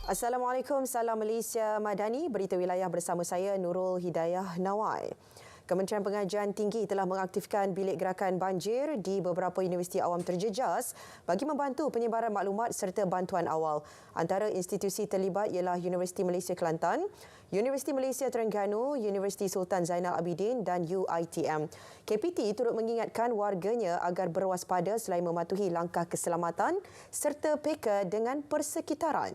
Assalamualaikum, salam Malaysia Madani. Berita wilayah bersama saya Nurul Hidayah Nawai. Kementerian Pengajian Tinggi telah mengaktifkan bilik gerakan banjir di beberapa universiti awam terjejas bagi membantu penyebaran maklumat serta bantuan awal. Antara institusi terlibat ialah Universiti Malaysia Kelantan, Universiti Malaysia Terengganu, Universiti Sultan Zainal Abidin dan UiTM. KPT turut mengingatkan warganya agar berwaspada selain mematuhi langkah keselamatan serta peka dengan persekitaran.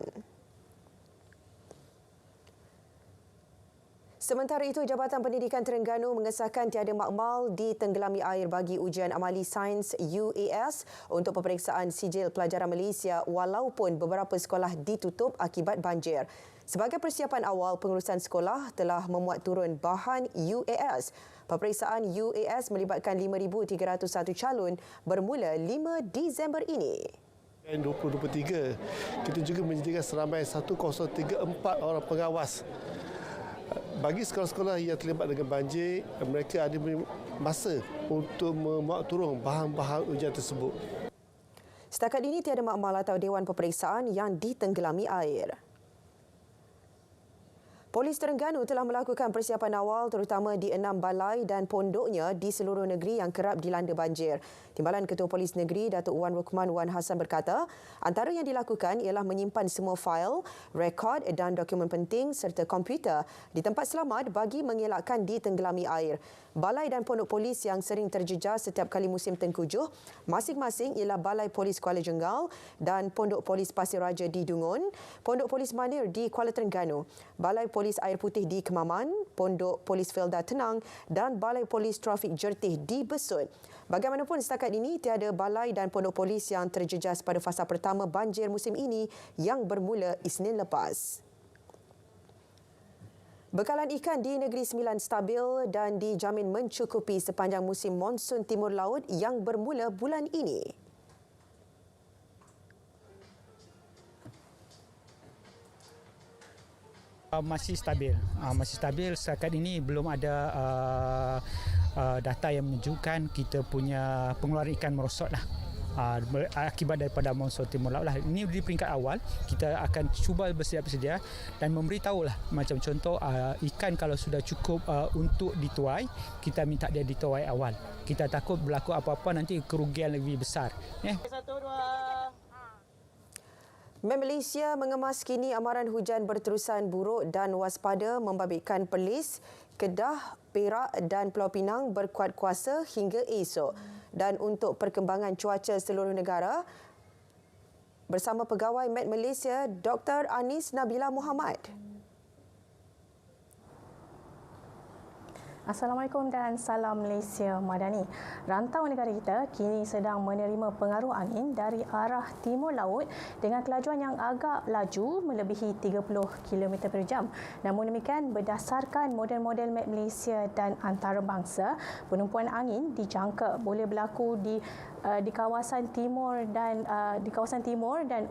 Sementara itu, Jabatan Pendidikan Terengganu mengesahkan tiada makmal ditenggelami air bagi ujian amali sains UAS untuk peperiksaan sijil pelajaran Malaysia walaupun beberapa sekolah ditutup akibat banjir. Sebagai persiapan awal, pengurusan sekolah telah memuat turun bahan UAS. Peperiksaan UAS melibatkan 5,301 calon bermula 5 Disember ini. 2023, kita juga menyediakan seramai 1034 orang pengawas. Bagi sekolah-sekolah yang terlibat dengan banjir, mereka ada masa untuk memuat turun bahan-bahan ujian tersebut. Setakat ini tiada makmal atau dewan peperiksaan yang ditenggelami air. Polis Terengganu telah melakukan persiapan awal terutama di 6 balai dan pondoknya di seluruh negeri yang kerap dilanda banjir. Timbalan Ketua Polis Negeri Datuk Wan Rukman Wan Hassan berkata, antara yang dilakukan ialah menyimpan semua fail, rekod dan dokumen penting serta komputer di tempat selamat bagi mengelakkan ditenggelami air. Balai dan pondok polis yang sering terjejas setiap kali musim tengkujuh masing-masing ialah Balai Polis Kuala Jenggal dan Pondok Polis Pasir Raja di Dungun, Pondok Polis Manir di Kuala Terengganu, Balai Polis Air Putih di Kemaman, Pondok Polis Felda Tenang dan Balai Polis Trafik Jertih di Besut. Bagaimanapun setakat ini tiada balai dan pondok polis yang terjejas pada fasa pertama banjir musim ini yang bermula Isnin lepas. Bekalan ikan di Negeri Sembilan stabil dan dijamin mencukupi sepanjang musim monsun timur laut yang bermula bulan ini. Masih stabil. Setakat ini belum ada data yang menunjukkan kita punya pengeluaran ikan merosot lah. Akibat daripada monsun timur laut lah. Ini di peringkat awal kita akan cuba bersedia dan memberitahulah macam contoh ikan kalau sudah cukup untuk dituai, kita minta dia dituai awal. Kita takut berlaku apa-apa nanti kerugian lebih besar. 1, 2. Malaysia mengemas kini amaran hujan berterusan buruk dan waspada membabitkan Perlis, Kedah, Perak dan Pulau Pinang berkuat kuasa hingga esok. Dan untuk perkembangan cuaca seluruh negara, bersama Pegawai Met Malaysia, Dr. Anis Nabila Muhammad. Assalamualaikum dan salam Malaysia Madani. Rantau negara kita kini sedang menerima pengaruh angin dari arah timur laut dengan kelajuan yang agak laju melebihi 30 km per jam. Namun demikian, berdasarkan model-model Met Malaysia dan antarabangsa, penumpuan angin dijangka boleh berlaku di kawasan timur dan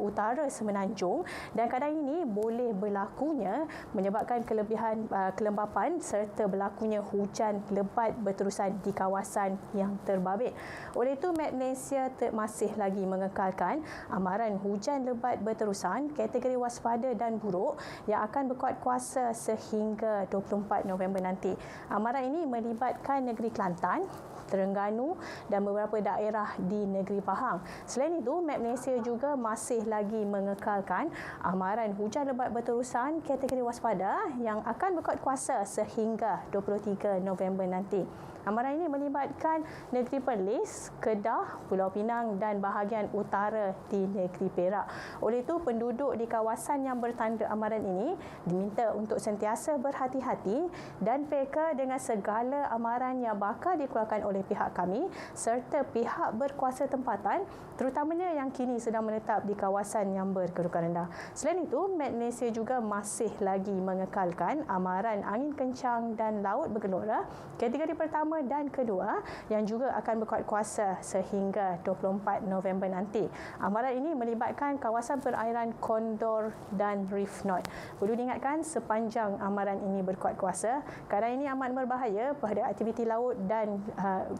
utara Semenanjung, dan keadaan ini boleh berlakunya menyebabkan kelebihan kelembapan serta berlakunya hujan lebat berterusan di kawasan yang terbabit. Oleh itu, Met Malaysia masih lagi mengekalkan amaran hujan lebat berterusan kategori waspada dan buruk yang akan berkuat kuasa sehingga 24 November nanti. Amaran ini melibatkan negeri Kelantan, Terengganu dan beberapa daerah di negeri Pahang. Selain itu, Met Malaysia juga masih lagi mengekalkan amaran hujan lebat berterusan kategori waspada yang akan berkuat kuasa sehingga 23 November nanti. Amaran ini melibatkan negeri Perlis, Kedah, Pulau Pinang dan bahagian utara di negeri Perak. Oleh itu, penduduk di kawasan yang bertanda amaran ini diminta untuk sentiasa berhati-hati dan peka dengan segala amaran yang bakal dikeluarkan oleh pihak kami serta pihak berkuasa tempatan, terutamanya yang kini sedang menetap di kawasan yang berkedudukan rendah. Selain itu, Met Malaysia juga masih lagi mengekalkan amaran angin kencang dan laut bergelora kategori pertama pertama dan kedua yang juga akan berkuat kuasa sehingga 24 November nanti. Amaran ini melibatkan kawasan perairan Condor dan Reef North. Perlu diingatkan sepanjang amaran ini berkuat kuasa, keadaan ini amat berbahaya pada aktiviti laut dan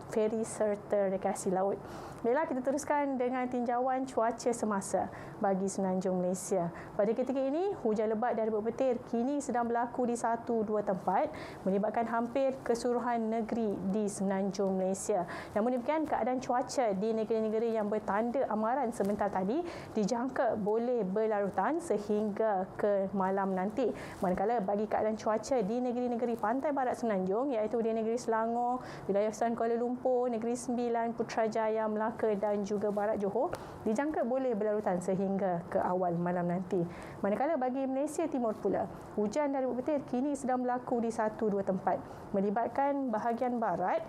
feri serta rekreasi laut. Baiklah, kita teruskan dengan tinjauan cuaca semasa bagi Semenanjung Malaysia. Pada ketika ini, hujan lebat dan rebut petir kini sedang berlaku di 1-2 tempat melibatkan hampir keseluruhan negeri di Semenanjung Malaysia. Namun demikian, keadaan cuaca di negeri-negeri yang bertanda amaran sebentar tadi dijangka boleh berlarutan sehingga ke malam nanti. Manakala bagi keadaan cuaca di negeri-negeri pantai barat Semenanjung iaitu di negeri Selangor, wilayah Besar Kuala Lumpur, Negeri Sembilan, Putrajaya, Melaka dan juga Barat Johor dijangka boleh berlarutan sehingga ke awal malam nanti. Manakala bagi Malaysia Timur pula, hujan dan rebut petir kini sedang berlaku di 1-2 tempat melibatkan bahagian barat,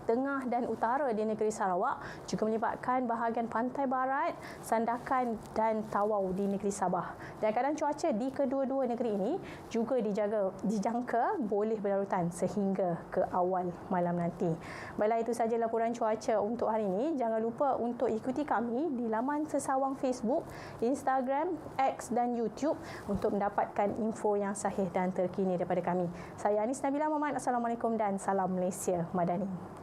tengah dan utara di negeri Sarawak, juga menyebabkan bahagian pantai barat, Sandakan dan Tawau di negeri Sabah. Dan keadaan cuaca di kedua-dua negeri ini juga dijangka boleh berlarutan sehingga ke awal malam nanti. Baiklah, itu sahaja laporan cuaca untuk hari ini. Jangan lupa untuk ikuti kami di laman sesawang Facebook, Instagram, X dan YouTube untuk mendapatkan info yang sahih dan terkini daripada kami. Saya Anis Nabila Muhammad. Assalamualaikum dan salam Malaysia Madani.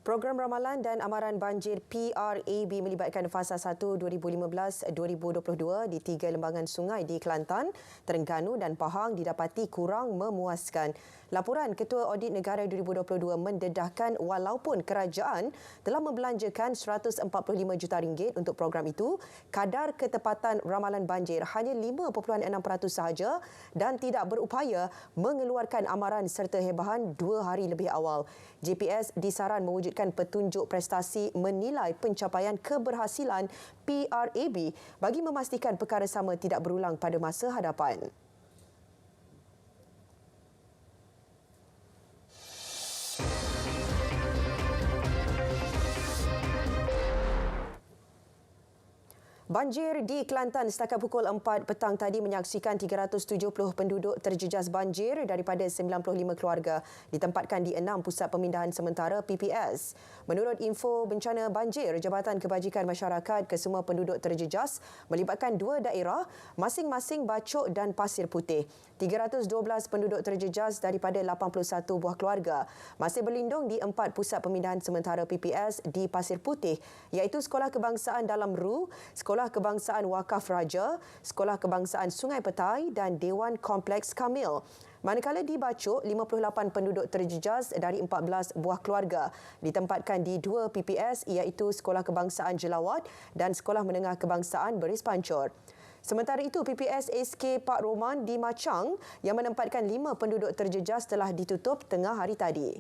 Program ramalan dan amaran banjir PRAB melibatkan fasa 1 2015-2022 di 3 lembangan sungai di Kelantan, Terengganu dan Pahang didapati kurang memuaskan. Laporan Ketua Audit Negara 2022 mendedahkan walaupun kerajaan telah membelanjakan RM145 juta untuk program itu, kadar ketepatan ramalan banjir hanya 5.6% sahaja dan tidak berupaya mengeluarkan amaran serta hebahan 2 hari lebih awal. JPS disaran mewujudkan petunjuk prestasi menilai pencapaian keberhasilan PRAB bagi memastikan perkara sama tidak berulang pada masa hadapan. Banjir di Kelantan setakat pukul 4 petang tadi menyaksikan 370 penduduk terjejas banjir daripada 95 keluarga ditempatkan di 6 pusat pemindahan sementara PPS. Menurut info bencana banjir Jabatan Kebajikan Masyarakat, kesemua penduduk terjejas melibatkan 2 daerah, masing-masing Bacok dan Pasir Putih. 312 penduduk terjejas daripada 81 buah keluarga masih berlindung di 4 pusat pemindahan sementara PPS di Pasir Putih, iaitu Sekolah Kebangsaan Dalam Ru, Sekolah Kebangsaan Wakaf Raja, Sekolah Kebangsaan Sungai Petai dan Dewan Kompleks Kamil. Manakala di Bacok, 58 penduduk terjejas dari 14 buah keluarga ditempatkan di 2 PPS iaitu Sekolah Kebangsaan Jelawat dan Sekolah Menengah Kebangsaan Beris Pancor. Sementara itu, PPS SK Pak Roman di Machang yang menempatkan 5 penduduk terjejas telah ditutup tengah hari tadi.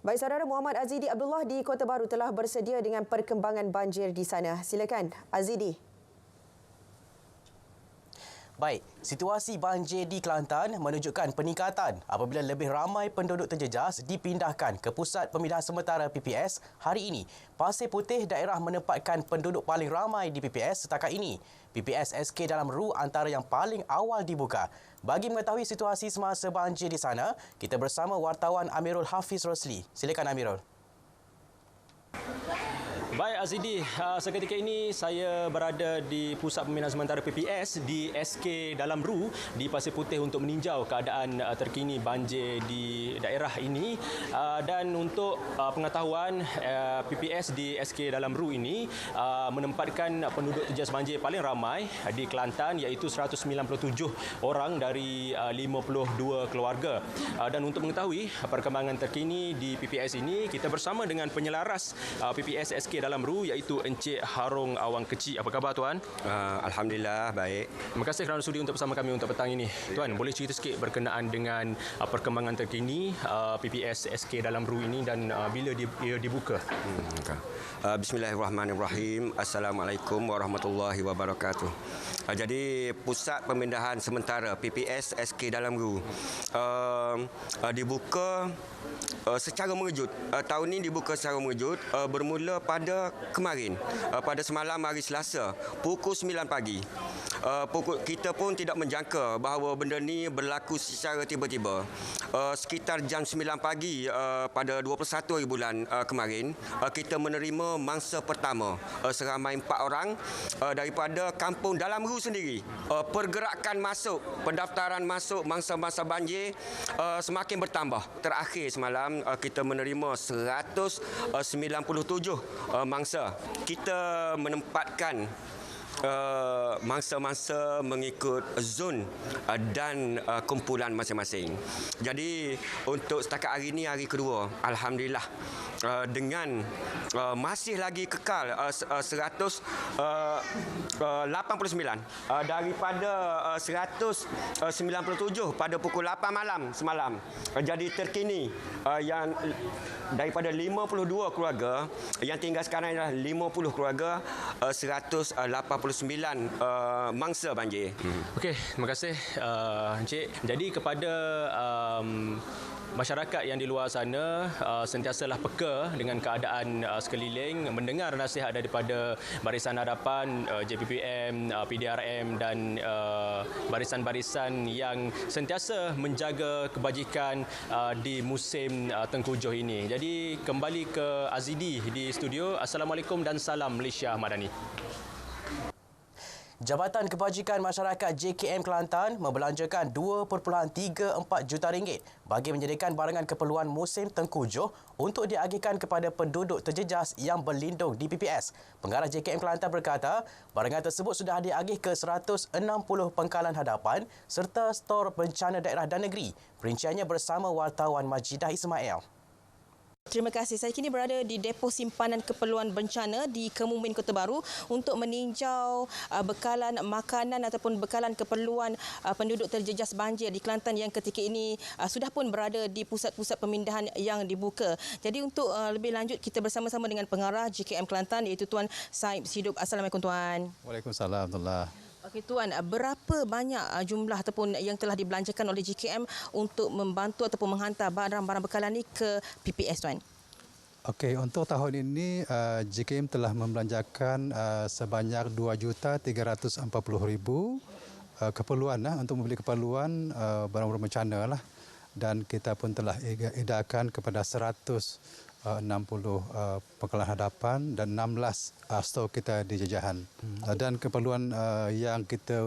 Baik, saudara, Muhammad Azidi Abdullah di Kota Baru telah bersedia dengan perkembangan banjir di sana. Silakan, Azidi. Baik, situasi banjir di Kelantan menunjukkan peningkatan apabila lebih ramai penduduk terjejas dipindahkan ke Pusat Pemindahan Sementara PPS hari ini. Pasir Putih daerah menempatkan penduduk paling ramai di PPS setakat ini. PPS SK Dalam Ru antara yang paling awal dibuka. Bagi mengetahui situasi semasa banjir di sana, kita bersama wartawan Amirul Hafiz Rosli. Silakan Amirul. Baik Azidi, seketika ini saya berada di Pusat Pemindahan Sementara PPS di SK Dalam Ru di Pasir Putih untuk meninjau keadaan terkini banjir di daerah ini. Dan untuk pengetahuan, PPS di SK Dalam Ru ini menempatkan penduduk terjejas banjir paling ramai di Kelantan, iaitu 197 orang dari 52 keluarga. Dan untuk mengetahui perkembangan terkini di PPS ini, kita bersama dengan penyelaras PPS SK Dalam Ru, iaitu Encik Harung Awang Kecil. Apa khabar Tuan? Alhamdulillah, baik. Terima kasih kerana sudi untuk bersama kami untuk petang ini. Tuan, boleh cerita sikit berkenaan dengan perkembangan terkini PPS SK Dalam Ru ini dan bila ia dibuka? Bismillahirrahmanirrahim. Assalamualaikum warahmatullahi wabarakatuh. Jadi Pusat Pemindahan Sementara PPS SK Dalam Ru dibuka secara mengejut. Tahun ini dibuka secara mengejut bermula pada kemarin, pada semalam hari Selasa pukul 9 pagi. Kita pun tidak menjangka bahawa benda ni berlaku secara tiba-tiba. Sekitar jam 9 pagi pada 21 hari bulan kemarin, kita menerima mangsa pertama seramai 4 orang daripada kampung Dalam Ru sendiri. Pergerakan masuk, pendaftaran masuk mangsa-mangsa banjir semakin bertambah. Terakhir semalam kita menerima 197 mangsa. Kita menempatkan mangsa-mangsa mengikut zon dan kumpulan masing-masing. Jadi untuk setakat hari ini, hari kedua, alhamdulillah, dengan masih lagi kekal 189 daripada 197 pada pukul 8 malam semalam. Jadi terkini yang daripada 52 keluarga yang tinggal sekarang adalah 50 keluarga, 189 mangsa banjir. Okey, terima kasih Encik. Jadi kepada masyarakat yang di luar sana, sentiasalah peka dengan keadaan sekeliling, mendengar nasihat daripada Barisan Hadapan, JPPM, PDRM dan barisan-barisan yang sentiasa menjaga kebajikan di musim tengkujuh ini. Jadi kembali ke Azidi di studio. Assalamualaikum dan salam Malaysia Madani. Jabatan Kebajikan Masyarakat JKM Kelantan membelanjakan RM2.34 juta bagi menyediakan barangan keperluan musim tengkujuh untuk diagihkan kepada penduduk terjejas yang berlindung di PPS. Pengarah JKM Kelantan berkata, barangan tersebut sudah diagih ke 160 pangkalan hadapan serta stor bencana daerah dan negeri. Perinciannya bersama wartawan Majidah Ismail. Terima kasih. Saya kini berada di Depo Simpanan Keperluan Bencana di Kemumin Kota Baru untuk meninjau bekalan makanan ataupun bekalan keperluan penduduk terjejas banjir di Kelantan yang ketika ini sudah pun berada di pusat-pusat pemindahan yang dibuka. Jadi untuk lebih lanjut kita bersama-sama dengan pengarah JKM Kelantan iaitu Tuan Saib Siduk. Assalamualaikum Tuan. Waalaikumsalam warahmatullahi. Okey Tuan, berapa banyak jumlah ataupun yang telah dibelanjakan oleh JKM untuk membantu ataupun menghantar barang-barang bekalan ini ke PPS Tuan? Okey, untuk tahun ini JKM telah membelanjakan sebanyak 2,340,000 keperluan untuk membeli keperluan barang-barang bencana lah. Dan kita pun telah edarkan kepada 160 pangkalan hadapan dan 16 stor kita di jajahan. Dan keperluan yang kita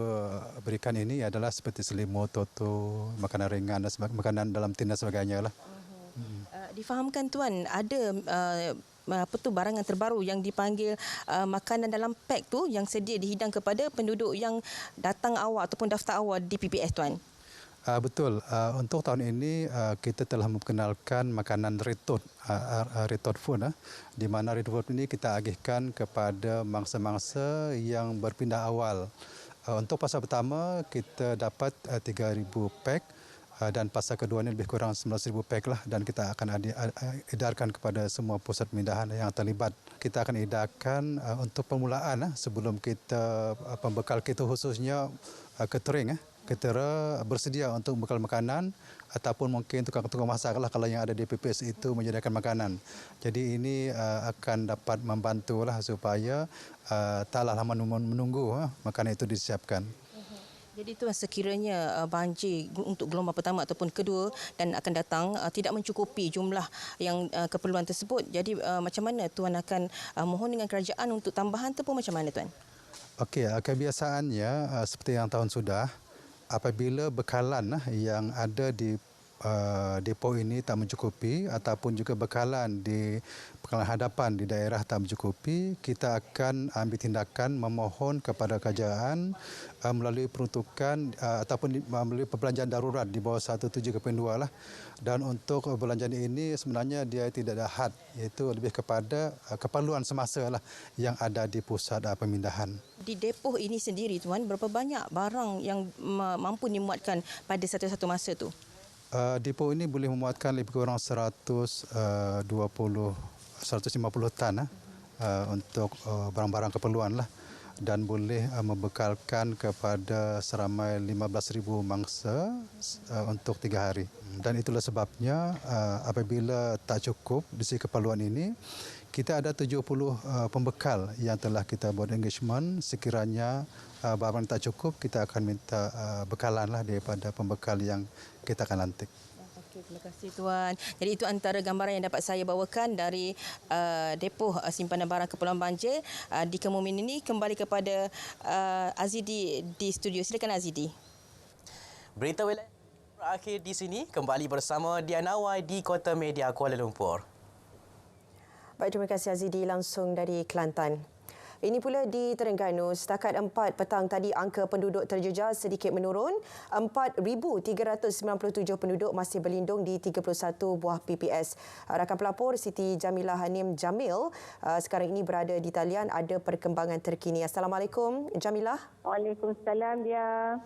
berikan ini adalah seperti selimut, toto, makanan ringan dan makanan dalam tin dan sebagainya lah. Difahamkan Tuan, ada barangan terbaru yang dipanggil makanan dalam pack tu yang sedia dihidang kepada penduduk yang datang awal ataupun daftar awal di PPS Tuan. Betul. Untuk tahun ini kita telah memperkenalkan makanan retot food, di mana retot food ini kita agihkan kepada mangsa-mangsa yang berpindah awal. Untuk fasa pertama kita dapat 3,000 pack dan fasa kedua ini lebih kurang 19,000 pek lah, dan kita akan edarkan kepada semua pusat pemindahan yang terlibat. Kita akan edarkan untuk permulaan sebelum kita pembekal kita khususnya catering. Ketera bersedia untuk bekal makanan ataupun mungkin tukang-tukang masak lah kalau yang ada di PPS itu menyediakan makanan. Jadi ini akan dapat membantulah supaya taklah lama menunggu makanan itu disiapkan. Jadi Tuan, sekiranya banjir untuk gelombang pertama ataupun kedua dan akan datang tidak mencukupi jumlah yang keperluan tersebut. Jadi macam mana Tuan akan mohon dengan kerajaan untuk tambahan ataupun macam mana Tuan? Okey, kebiasaannya seperti yang tahun sudah, apabila bekalan yang ada di depo ini tak mencukupi ataupun juga bekalan di bekalan hadapan di daerah tak mencukupi, kita akan ambil tindakan memohon kepada kerajaan melalui peruntukan ataupun melalui perbelanjaan darurat di bawah 17.2 lah. Dan untuk perbelanjaan ini sebenarnya dia tidak ada had, iaitu lebih kepada keperluan semasa lah yang ada di pusat pemindahan. Di depo ini sendiri Tuan, berapa banyak barang yang mampu dimuatkan pada satu-satu masa tu? Depo ini boleh memuatkan lebih kurang 150 tan untuk barang-barang keperluan lah, dan boleh membekalkan kepada seramai 15,000 mangsa untuk 3 hari. Dan itulah sebabnya apabila tak cukup di segi keperluan ini, kita ada 70 pembekal yang telah kita buat engagement. Sekiranya barang tak cukup, kita akan minta bekalan lah daripada pembekal yang kita akan lantik. Okey, terima kasih Tuan. Jadi itu antara gambaran yang dapat saya bawakan dari depo simpanan barang keperluan banjir di Kemumin ini. Kembali kepada Azidi di studio. Silakan Azidi. Berita wilayah berakhir di sini. Kembali bersama Diana Wai di Kota Media Kuala Lumpur. Baik, terima kasih Azidi langsung dari Kelantan. Ini pula di Terengganu, setakat 4 petang tadi angka penduduk terjejas sedikit menurun. 4,397 penduduk masih berlindung di 31 buah PPS. Rakan pelapor Siti Jamilah Hanim Jamil sekarang ini berada di talian, ada perkembangan terkini. Assalamualaikum Jamilah. Waalaikumsalam dia.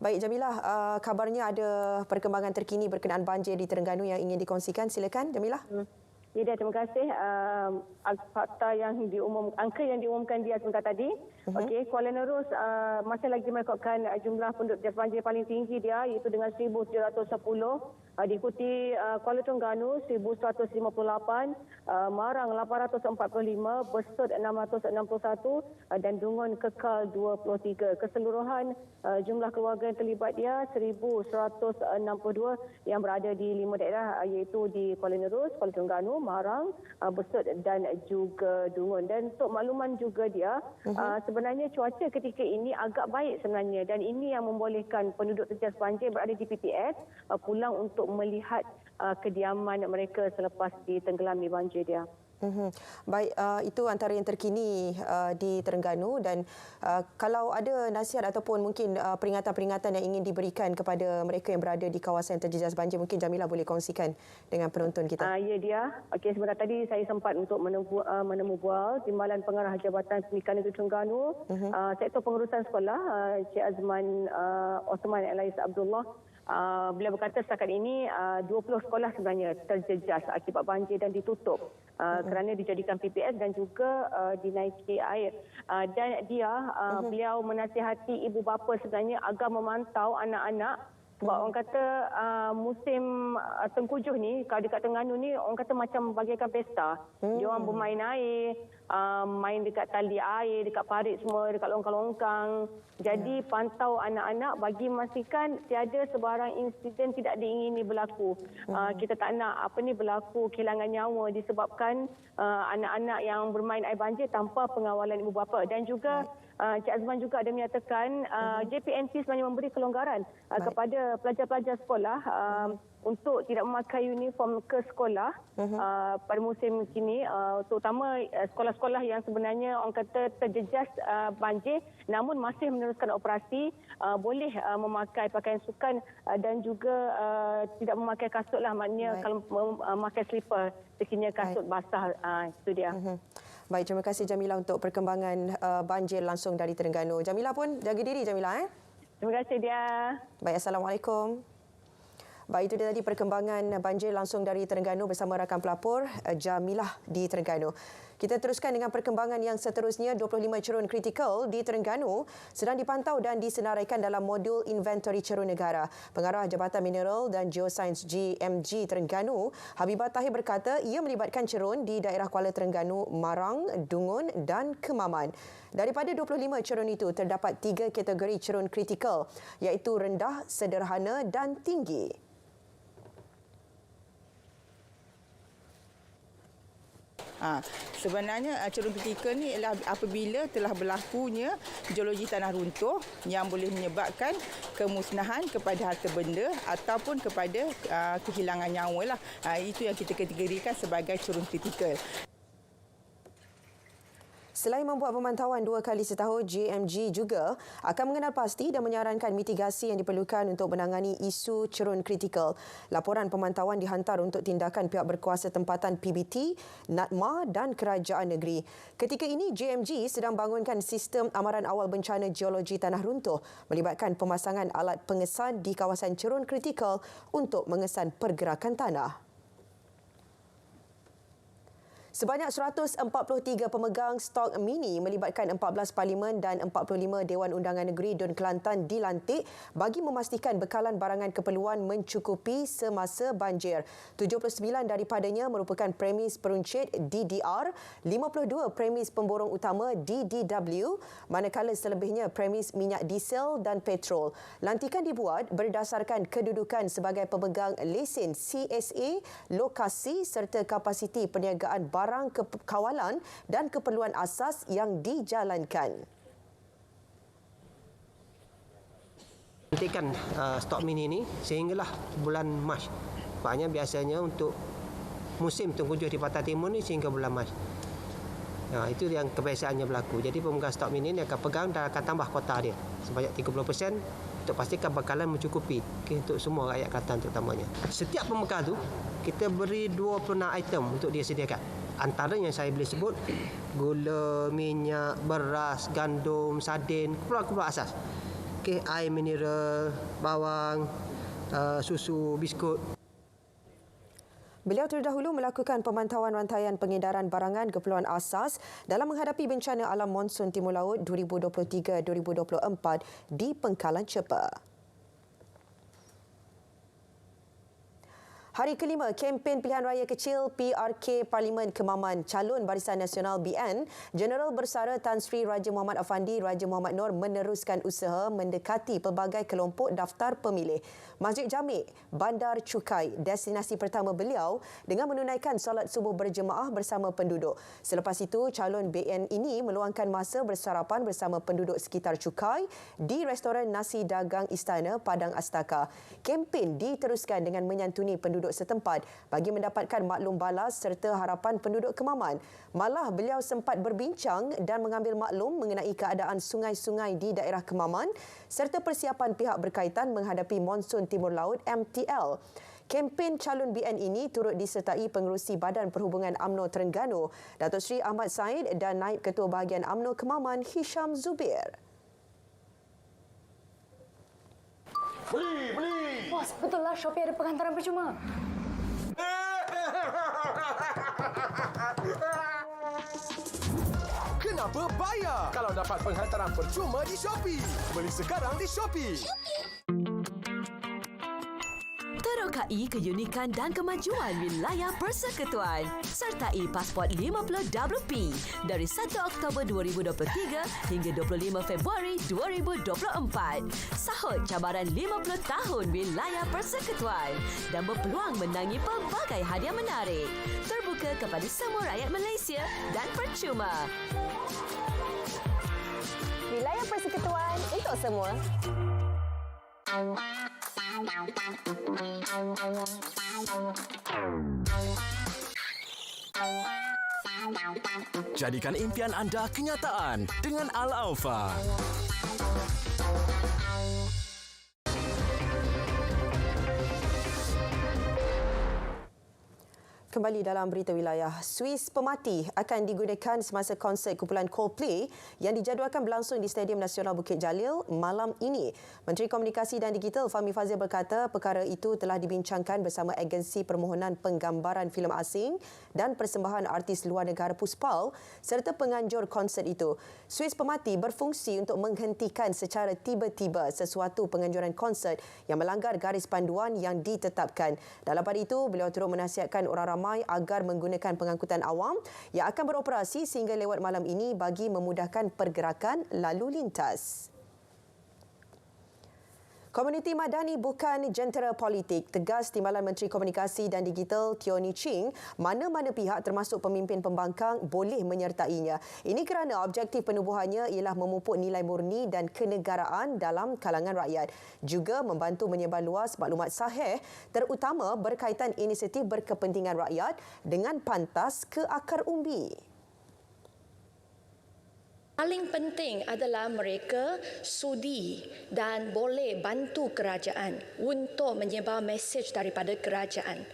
Baik Jamilah, kabarnya ada perkembangan terkini berkenaan banjir di Terengganu yang ingin dikongsikan. Silakan Jamilah. Ya, terima kasih. Fakta yang angka yang diumumkan dia sebentar tadi. Okey, Kuala Nerus masih lagi merekodkan jumlah penduduk terjejas banjir paling tinggi dia, iaitu dengan 1,710. Diikuti Kuala Terengganu 1,158, Marang 845, Besut 661 dan Dungun kekal 23. Keseluruhan jumlah keluarga yang terlibat dia 1,162 yang berada di 5 daerah, iaitu di Kuala Nerus, Kuala Terengganu, Marang, Besut dan juga Dungun. Dan untuk makluman juga dia, sebenarnya cuaca ketika ini agak baik sebenarnya, dan ini yang membolehkan penduduk terjejas banjir berada di PPS pulang untuk melihat kediaman mereka selepas ditenggelami banjir dia. Baik, itu antara yang terkini di Terengganu, dan kalau ada nasihat ataupun mungkin peringatan-peringatan yang ingin diberikan kepada mereka yang berada di kawasan terjejas banjir, mungkin Jamilah boleh kongsikan dengan penonton kita. Ya dia. Okey, sebentar tadi saya sempat untuk menemu bual Timbalan Pengarah Jabatan Pendidikan Negeri Terengganu, Sektor Pengurusan Sekolah, Cik Azman Osman Elais Abdullah. Beliau berkata setakat ini 20 sekolah sebenarnya terjejas akibat banjir dan ditutup kerana dijadikan PPS dan juga dinaiki air. Dan beliau menasihati ibu bapa sebenarnya agar memantau anak-anak, sebab orang kata musim tengkujuh ni, kalau dekat Terengganu ni, orang kata macam bagaikan pesta. Dia orang bermain air, main dekat tali air, dekat parit semua, dekat longkang-longkang. Jadi pantau anak-anak bagi memastikan tiada sebarang insiden tidak diingini berlaku. Kita tak nak berlaku kehilangan nyawa disebabkan anak-anak yang bermain air banjir tanpa pengawalan ibu bapa. Dan juga Cik Azman juga ada menyatakan JPNT sebenarnya memberi kelonggaran kepada pelajar-pelajar sekolah untuk tidak memakai uniform ke sekolah pada musim kini, terutama sekolah-sekolah yang sebenarnya orang kata terjejas banjir namun masih meneruskan operasi, boleh memakai pakaian sukan dan juga tidak memakai kasut lah, maknanya kalau memakai slipper sekiranya kasut basah. Itu dia. Baik, terima kasih Jamilah untuk perkembangan banjir langsung dari Terengganu. Jamilah pun jaga diri Jamilah. Terima kasih dia. Baik, Assalamualaikum. Baik, itu dia tadi perkembangan banjir langsung dari Terengganu bersama rakan pelapor Jamilah di Terengganu. Kita teruskan dengan perkembangan yang seterusnya. 25 cerun kritikal di Terengganu sedang dipantau dan disenaraikan dalam modul inventory cerun negara. Pengarah Jabatan Mineral dan Geosains GMG Terengganu, Habibah Tahir berkata ia melibatkan cerun di daerah Kuala Terengganu, Marang, Dungun dan Kemaman. Daripada 25 cerun itu, terdapat 3 kategori cerun kritikal iaitu rendah, sederhana dan tinggi. Sebenarnya cerun kritikal ni ialah apabila telah berlakunya geologi tanah runtuh yang boleh menyebabkan kemusnahan kepada harta benda ataupun kepada kehilangan nyawa lah. Itu yang kita kategorikan sebagai cerun kritikal. Selain membuat pemantauan 2 kali setahun, GMG juga akan mengenal pasti dan menyarankan mitigasi yang diperlukan untuk menangani isu cerun kritikal. Laporan pemantauan dihantar untuk tindakan pihak berkuasa tempatan PBT, NATMA dan Kerajaan Negeri. Ketika ini, GMG sedang bangunkan sistem amaran awal bencana geologi tanah runtuh melibatkan pemasangan alat pengesan di kawasan cerun kritikal untuk mengesan pergerakan tanah. Sebanyak 143 pemegang stok mini melibatkan 14 Parlimen dan 45 Dewan Undangan Negeri Dun Kelantan dilantik bagi memastikan bekalan barangan keperluan mencukupi semasa banjir. 79 daripadanya merupakan premis peruncit DDR, 52 premis pemborong utama DDW, manakala selebihnya premis minyak diesel dan petrol. Lantikan dibuat berdasarkan kedudukan sebagai pemegang lesen CSA, lokasi serta kapasiti perniagaan barang kawalan dan keperluan asas yang dijalankan. Hentikan stok mini ini sehinggalah bulan Mac. Maknanya biasanya untuk musim tengkujuh di Pantai Timur ni sehingga bulan Mac. Itu yang kebiasaannya berlaku. Jadi pemegang stok mini ini akan pegang dan akan tambah kuota dia sebanyak 30% untuk pastikan bekalan mencukupi untuk semua rakyat Kelantan terutamanya. Setiap pemegang tu kita beri 26 item untuk dia sediakan. Antara yang saya boleh sebut gula, minyak, beras, gandum, sardin, keperluan asas. Air mineral, bawang, susu, biskut. Beliau terdahulu melakukan pemantauan rantaian pengedaran barangan keperluan asas dalam menghadapi bencana alam monsun Timur Laut 2023-2024 di Pengkalan Cepa. Hari kelima kempen pilihan raya kecil PRK Parlimen Kemaman, calon Barisan Nasional BN, Jeneral Bersara Tan Sri Raja Muhammad Afandi Raja Muhammad Noor meneruskan usaha mendekati pelbagai kelompok daftar pemilih. Masjid Jamik, Bandar Cukai, destinasi pertama beliau dengan menunaikan solat subuh berjemaah bersama penduduk. Selepas itu, calon BN ini meluangkan masa bersarapan bersama penduduk sekitar Cukai di restoran Nasi Dagang Istana Padang Astaka. Kempen diteruskan dengan menyantuni penduduk setempat bagi mendapatkan maklum balas serta harapan penduduk Kemaman. Malah beliau sempat berbincang dan mengambil maklum mengenai keadaan sungai-sungai di daerah Kemaman serta persiapan pihak berkaitan menghadapi monsun Timur Laut MTL. Kempen calon BN ini turut disertai pengerusi Badan Perhubungan UMNO Terengganu, Datuk Seri Ahmad Said dan Naib Ketua Bahagian UMNO Kemaman Hisham Zubir. Beli! Bos, betul lah Shopee ada pengantaran percuma. Kenapa bayar kalau dapat penghantaran percuma di Shopee? Beli sekarang di Shopee. Terokai keunikan dan kemajuan wilayah persekutuan. Sertai pasport 50 WP dari 1 Oktober 2023 hingga 25 Februari 2024. Sahut cabaran 50 tahun wilayah persekutuan dan berpeluang menangi pelbagai hadiah menarik. Terbuka kepada semua rakyat Malaysia dan percuma. Wilayah persekutuan untuk semua. Jadikan impian anda kenyataan dengan Al-Aufa. Kembali dalam berita wilayah, Swiss Pemati akan digunakan semasa konsert kumpulan Coldplay yang dijadualkan berlangsung di Stadium Nasional Bukit Jalil malam ini. Menteri Komunikasi dan Digital Fahmi Fadzil berkata perkara itu telah dibincangkan bersama agensi permohonan penggambaran filem asing dan persembahan artis luar negara Puspal serta penganjur konsert itu. Swiss Pemati berfungsi untuk menghentikan secara tiba-tiba sesuatu penganjuran konsert yang melanggar garis panduan yang ditetapkan. Dalam pada itu, beliau turut menasihatkan orang ramai agar menggunakan pengangkutan awam yang akan beroperasi sehingga lewat malam ini bagi memudahkan pergerakan lalu lintas. Komuniti madani bukan jentera politik, tegas Timbalan Menteri Komunikasi dan Digital Tioni Ching. Mana-mana pihak termasuk pemimpin pembangkang boleh menyertainya. Ini kerana objektif penubuhannya ialah memupuk nilai murni dan kenegaraan dalam kalangan rakyat. Juga membantu menyebar luas maklumat sahih terutama berkaitan inisiatif berkepentingan rakyat dengan pantas ke akar umbi. Paling penting adalah mereka sudi dan boleh bantu kerajaan untuk menyebar mesej daripada kerajaan.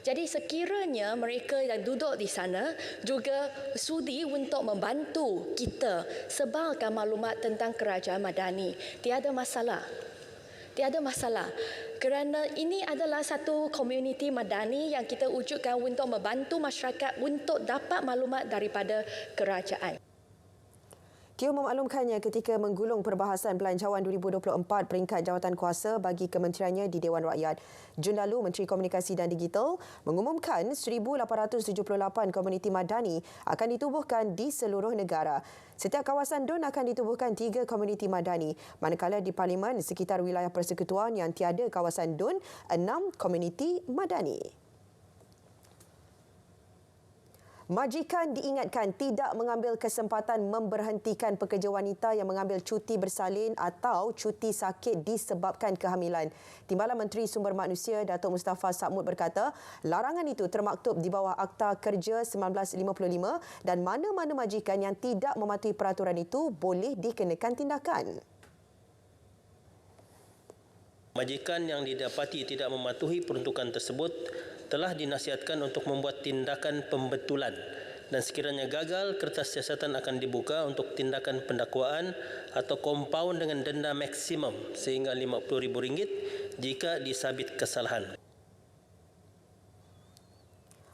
Jadi sekiranya mereka yang duduk di sana juga sudi untuk membantu kita sebarkan maklumat tentang kerajaan Madani, tiada masalah. Tiada masalah. Kerana ini adalah satu komuniti madani yang kita wujudkan untuk membantu masyarakat untuk dapat maklumat daripada kerajaan. Tio memaklumkannya ketika menggulung perbahasan Belanjawan 2024 peringkat jawatankuasa bagi kementeriannya di Dewan Rakyat. Jun lalu, Menteri Komunikasi dan Digital mengumumkan 1,878 komuniti madani akan ditubuhkan di seluruh negara. Setiap kawasan DUN akan ditubuhkan 3 komuniti madani, manakala di Parlimen sekitar wilayah persekutuan yang tiada kawasan DUN, 6 komuniti madani. Majikan diingatkan tidak mengambil kesempatan memberhentikan pekerja wanita yang mengambil cuti bersalin atau cuti sakit disebabkan kehamilan. Timbalan Menteri Sumber Manusia Datuk Mustafa Sakmud berkata, larangan itu termaktub di bawah Akta Kerja 1955 dan mana-mana majikan yang tidak mematuhi peraturan itu boleh dikenakan tindakan. Majikan yang didapati tidak mematuhi peruntukan tersebut telah dinasihatkan untuk membuat tindakan pembetulan dan sekiranya gagal, kertas siasatan akan dibuka untuk tindakan pendakwaan atau kompaun dengan denda maksimum sehingga RM50,000 jika disabit kesalahan.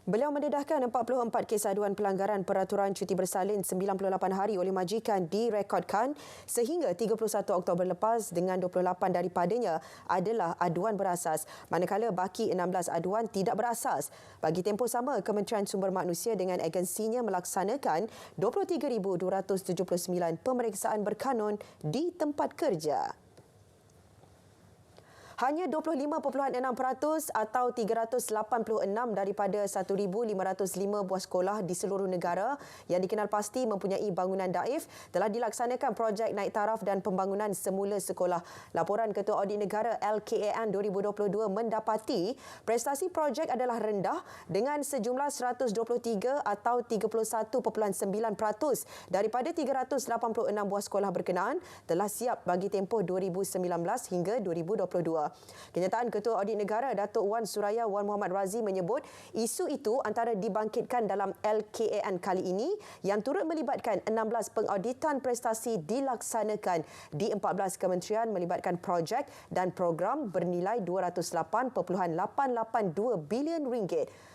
Beliau mendedahkan 44 kes aduan pelanggaran peraturan cuti bersalin 98 hari oleh majikan direkodkan sehingga 31 Oktober lepas dengan 28 daripadanya adalah aduan berasas, manakala baki 16 aduan tidak berasas. Bagi tempoh sama, Kementerian Sumber Manusia dengan agensinya melaksanakan 23,279 pemeriksaan berkanun di tempat kerja. Hanya 25.6% atau 386 daripada 1,505 buah sekolah di seluruh negara yang dikenal pasti mempunyai bangunan daif telah dilaksanakan projek naik taraf dan pembangunan semula sekolah. Laporan Ketua Audit Negara LKAN 2022 mendapati prestasi projek adalah rendah dengan sejumlah 123 atau 31.9% daripada 386 buah sekolah berkenaan telah siap bagi tempoh 2019 hingga 2022. Kenyataan Ketua Audit Negara Datuk Wan Suraya Wan Muhammad Razi menyebut isu itu antara dibangkitkan dalam LKAN kali ini yang turut melibatkan 16 pengauditan prestasi dilaksanakan di 14 kementerian melibatkan projek dan program bernilai RM208.882 bilion.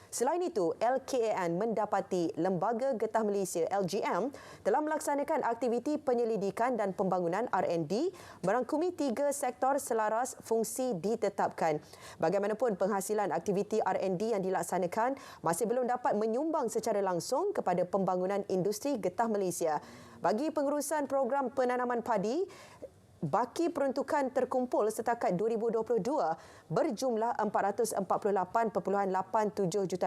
Selain itu, LKAN mendapati Lembaga Getah Malaysia LGM telah melaksanakan aktiviti penyelidikan dan pembangunan R&D merangkumi 3 sektor selaras fungsi ditetapkan. Bagaimanapun, penghasilan aktiviti R&D yang dilaksanakan masih belum dapat menyumbang secara langsung kepada pembangunan industri getah Malaysia. Bagi pengurusan program penanaman padi, baki peruntukan terkumpul setakat 2022 berjumlah RM448.87 juta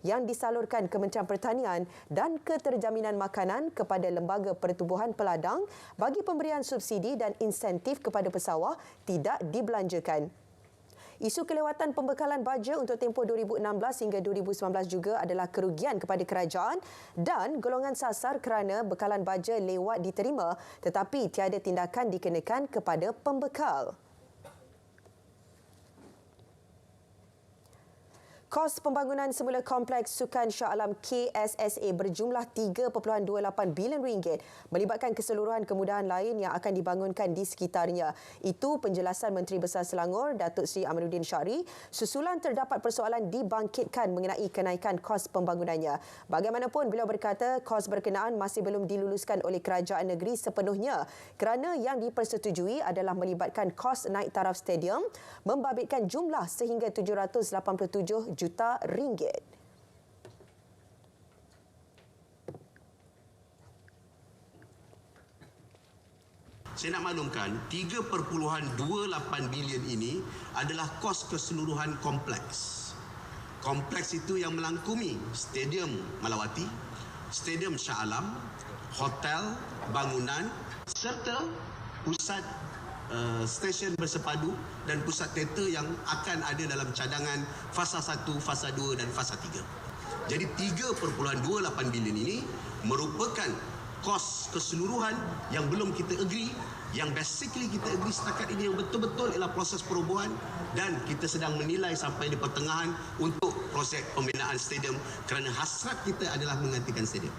yang disalurkan Kementerian Pertanian dan Keterjaminan Makanan kepada Lembaga Pertubuhan Peladang bagi pemberian subsidi dan insentif kepada pesawah tidak dibelanjakan. Isu kelewatan pembekalan baja untuk tempoh 2016 hingga 2019 juga adalah kerugian kepada kerajaan dan golongan sasar kerana bekalan baja lewat diterima tetapi tiada tindakan dikenakan kepada pembekal. Kos pembangunan semula Kompleks Sukan Shah Alam KSSA berjumlah 3.28 bilion ringgit melibatkan keseluruhan kemudahan lain yang akan dibangunkan di sekitarnya. Itu penjelasan Menteri Besar Selangor Datuk Seri Aminuddin Syari susulan terdapat persoalan dibangkitkan mengenai kenaikan kos pembangunannya. Bagaimanapun beliau berkata kos berkenaan masih belum diluluskan oleh kerajaan negeri sepenuhnya kerana yang dipersetujui adalah melibatkan kos naik taraf stadium membabitkan jumlah sehingga 787 juta ringgit. Saya nak maklumkan 3.28 bilion ini adalah kos keseluruhan kompleks. Kompleks itu yang melangkumi Stadium Malawati, Stadium Shah Alam, hotel, bangunan serta pusat stesen bersepadu dan pusat teater yang akan ada dalam cadangan fasa 1, fasa 2 dan fasa 3. Jadi 3.28 bilion ini merupakan kos keseluruhan yang belum kita agree, yang basically kita agree setakat ini yang betul-betul ialah proses perobohan dan kita sedang menilai sampai di pertengahan untuk proses pembinaan stadium kerana hasrat kita adalah menggantikan stadium.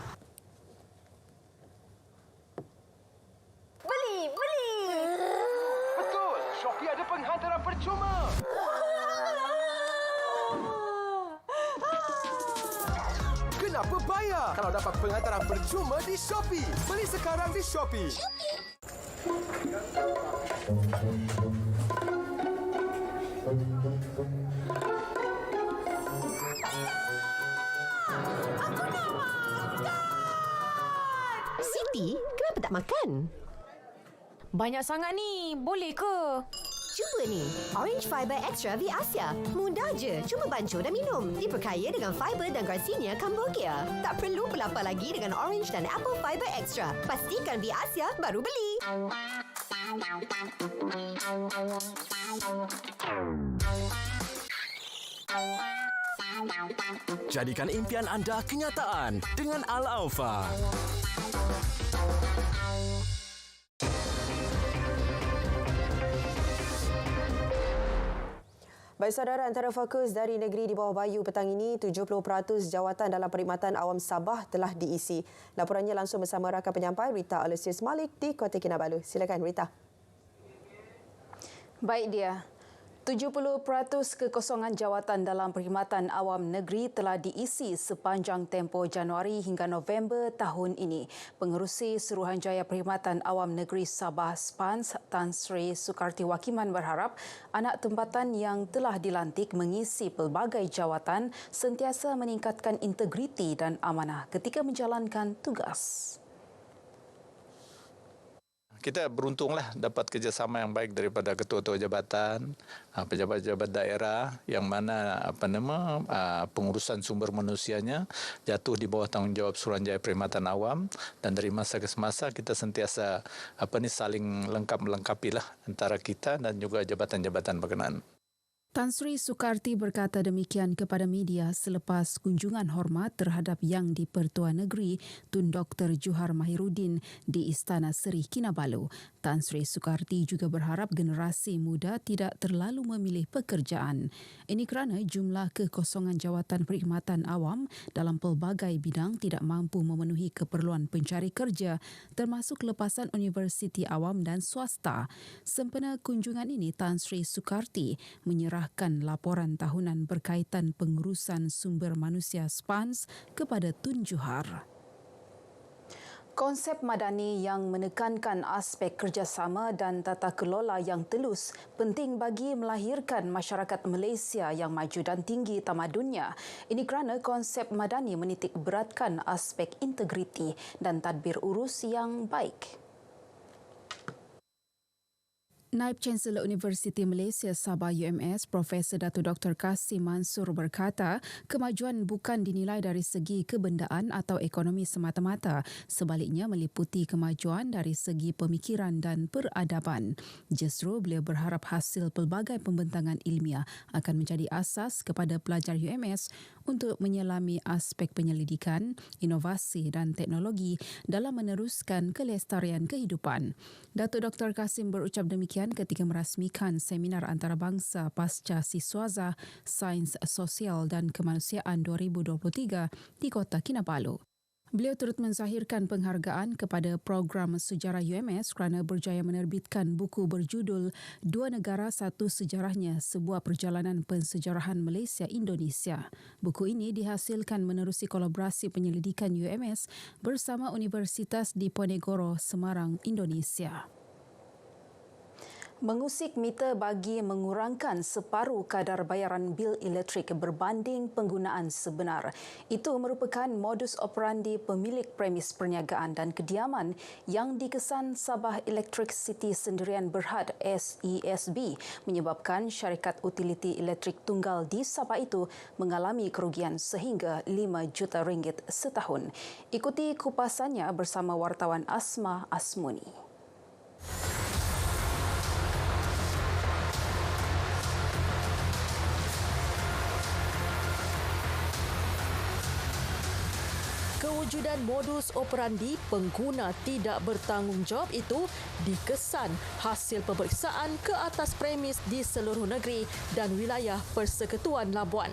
Shopee ada penghantaran percuma. Kenapa bayar kalau dapat penghantaran percuma di Shopee? Beli sekarang di Shopee. Siti, kenapa tak makan? Banyak sangat ni. Boleh ke? Cuba ni, Orange Fiber Extra V Asia. Mudah je, cuma bancuh dan minum. Diperkaya dengan fiber dan Garcinia Cambogia. Tak perlu berlapar lagi dengan Orange dan Apple Fiber Extra. Pastikan V Asia baru beli. Jadikan impian anda kenyataan dengan Al-Aufa. Baik saudara, antara fokus dari negeri di bawah bayu petang ini, 70% jawatan dalam Perkhidmatan Awam Sabah telah diisi. Laporannya langsung bersama rakan penyampai Rita Alesius Malik di Kota Kinabalu. Silakan Rita. Baik dia. 70% kekosongan jawatan dalam Perkhidmatan Awam Negeri telah diisi sepanjang tempoh Januari hingga November tahun ini. Pengerusi Suruhanjaya Perkhidmatan Awam Negeri Sabah SPANS, Tan Sri Sukarti Wakiman berharap anak tempatan yang telah dilantik mengisi pelbagai jawatan sentiasa meningkatkan integriti dan amanah ketika menjalankan tugas. Kita beruntunglah dapat kerjasama yang baik daripada ketua-ketua jabatan, pejabat-pejabat daerah yang mana pengurusan sumber manusianya jatuh di bawah tanggungjawab Suruhanjaya Perkhidmatan Awam, dan dari masa ke semasa kita sentiasa saling melengkapilah antara kita dan juga jabatan-jabatan berkenaan. Tan Sri Sukarti berkata demikian kepada media selepas kunjungan hormat terhadap Yang di-Pertua Negeri Tun Dr. Juhar Mahiruddin di Istana Seri Kinabalu. Tan Sri Sukarti juga berharap generasi muda tidak terlalu memilih pekerjaan. Ini kerana jumlah kekosongan jawatan perkhidmatan awam dalam pelbagai bidang tidak mampu memenuhi keperluan pencari kerja termasuk lepasan universiti awam dan swasta. Sempena kunjungan ini, Tan Sri Sukarti menyerahkan laporan tahunan berkaitan pengurusan sumber manusia SPANS kepada Tun Juhar. Konsep madani yang menekankan aspek kerjasama dan tata kelola yang telus penting bagi melahirkan masyarakat Malaysia yang maju dan tinggi tamadunnya. Ini kerana konsep madani menitik beratkan aspek integriti dan tadbir urus yang baik. Naib Chancellor Universiti Malaysia Sabah UMS Profesor Datuk Dr. Kasim Mansur berkata, kemajuan bukan dinilai dari segi kebendaan atau ekonomi semata-mata, sebaliknya meliputi kemajuan dari segi pemikiran dan peradaban. Justru beliau berharap hasil pelbagai pembentangan ilmiah akan menjadi asas kepada pelajar UMS untuk menyelami aspek penyelidikan, inovasi dan teknologi dalam meneruskan kelestarian kehidupan. Datuk Dr. Kasim berucap demikian disampaikan ketika merasmikan seminar antarabangsa pasca Siswaza Sains Sosial dan Kemanusiaan 2023 di Kota Kinabalu. Beliau turut menzahirkan penghargaan kepada program sejarah UMS kerana berjaya menerbitkan buku berjudul Dua Negara Satu Sejarahnya, sebuah perjalanan pensejarahan Malaysia-Indonesia. Buku ini dihasilkan menerusi kolaborasi penyelidikan UMS bersama Universitas Diponegoro, Semarang, Indonesia. Mengusik meter bagi mengurangkan separuh kadar bayaran bil elektrik berbanding penggunaan sebenar. Itu merupakan modus operandi pemilik premis perniagaan dan kediaman yang dikesan Sabah Electricity Sendirian Berhad SESB menyebabkan syarikat utiliti elektrik tunggal di Sabah itu mengalami kerugian sehingga RM5 juta setahun. Ikuti kupasannya bersama wartawan Asma Asmuni. Kewujudan modus operandi pengguna tidak bertanggungjawab itu dikesan hasil pemeriksaan ke atas premis di seluruh negeri dan wilayah Persekutuan Labuan.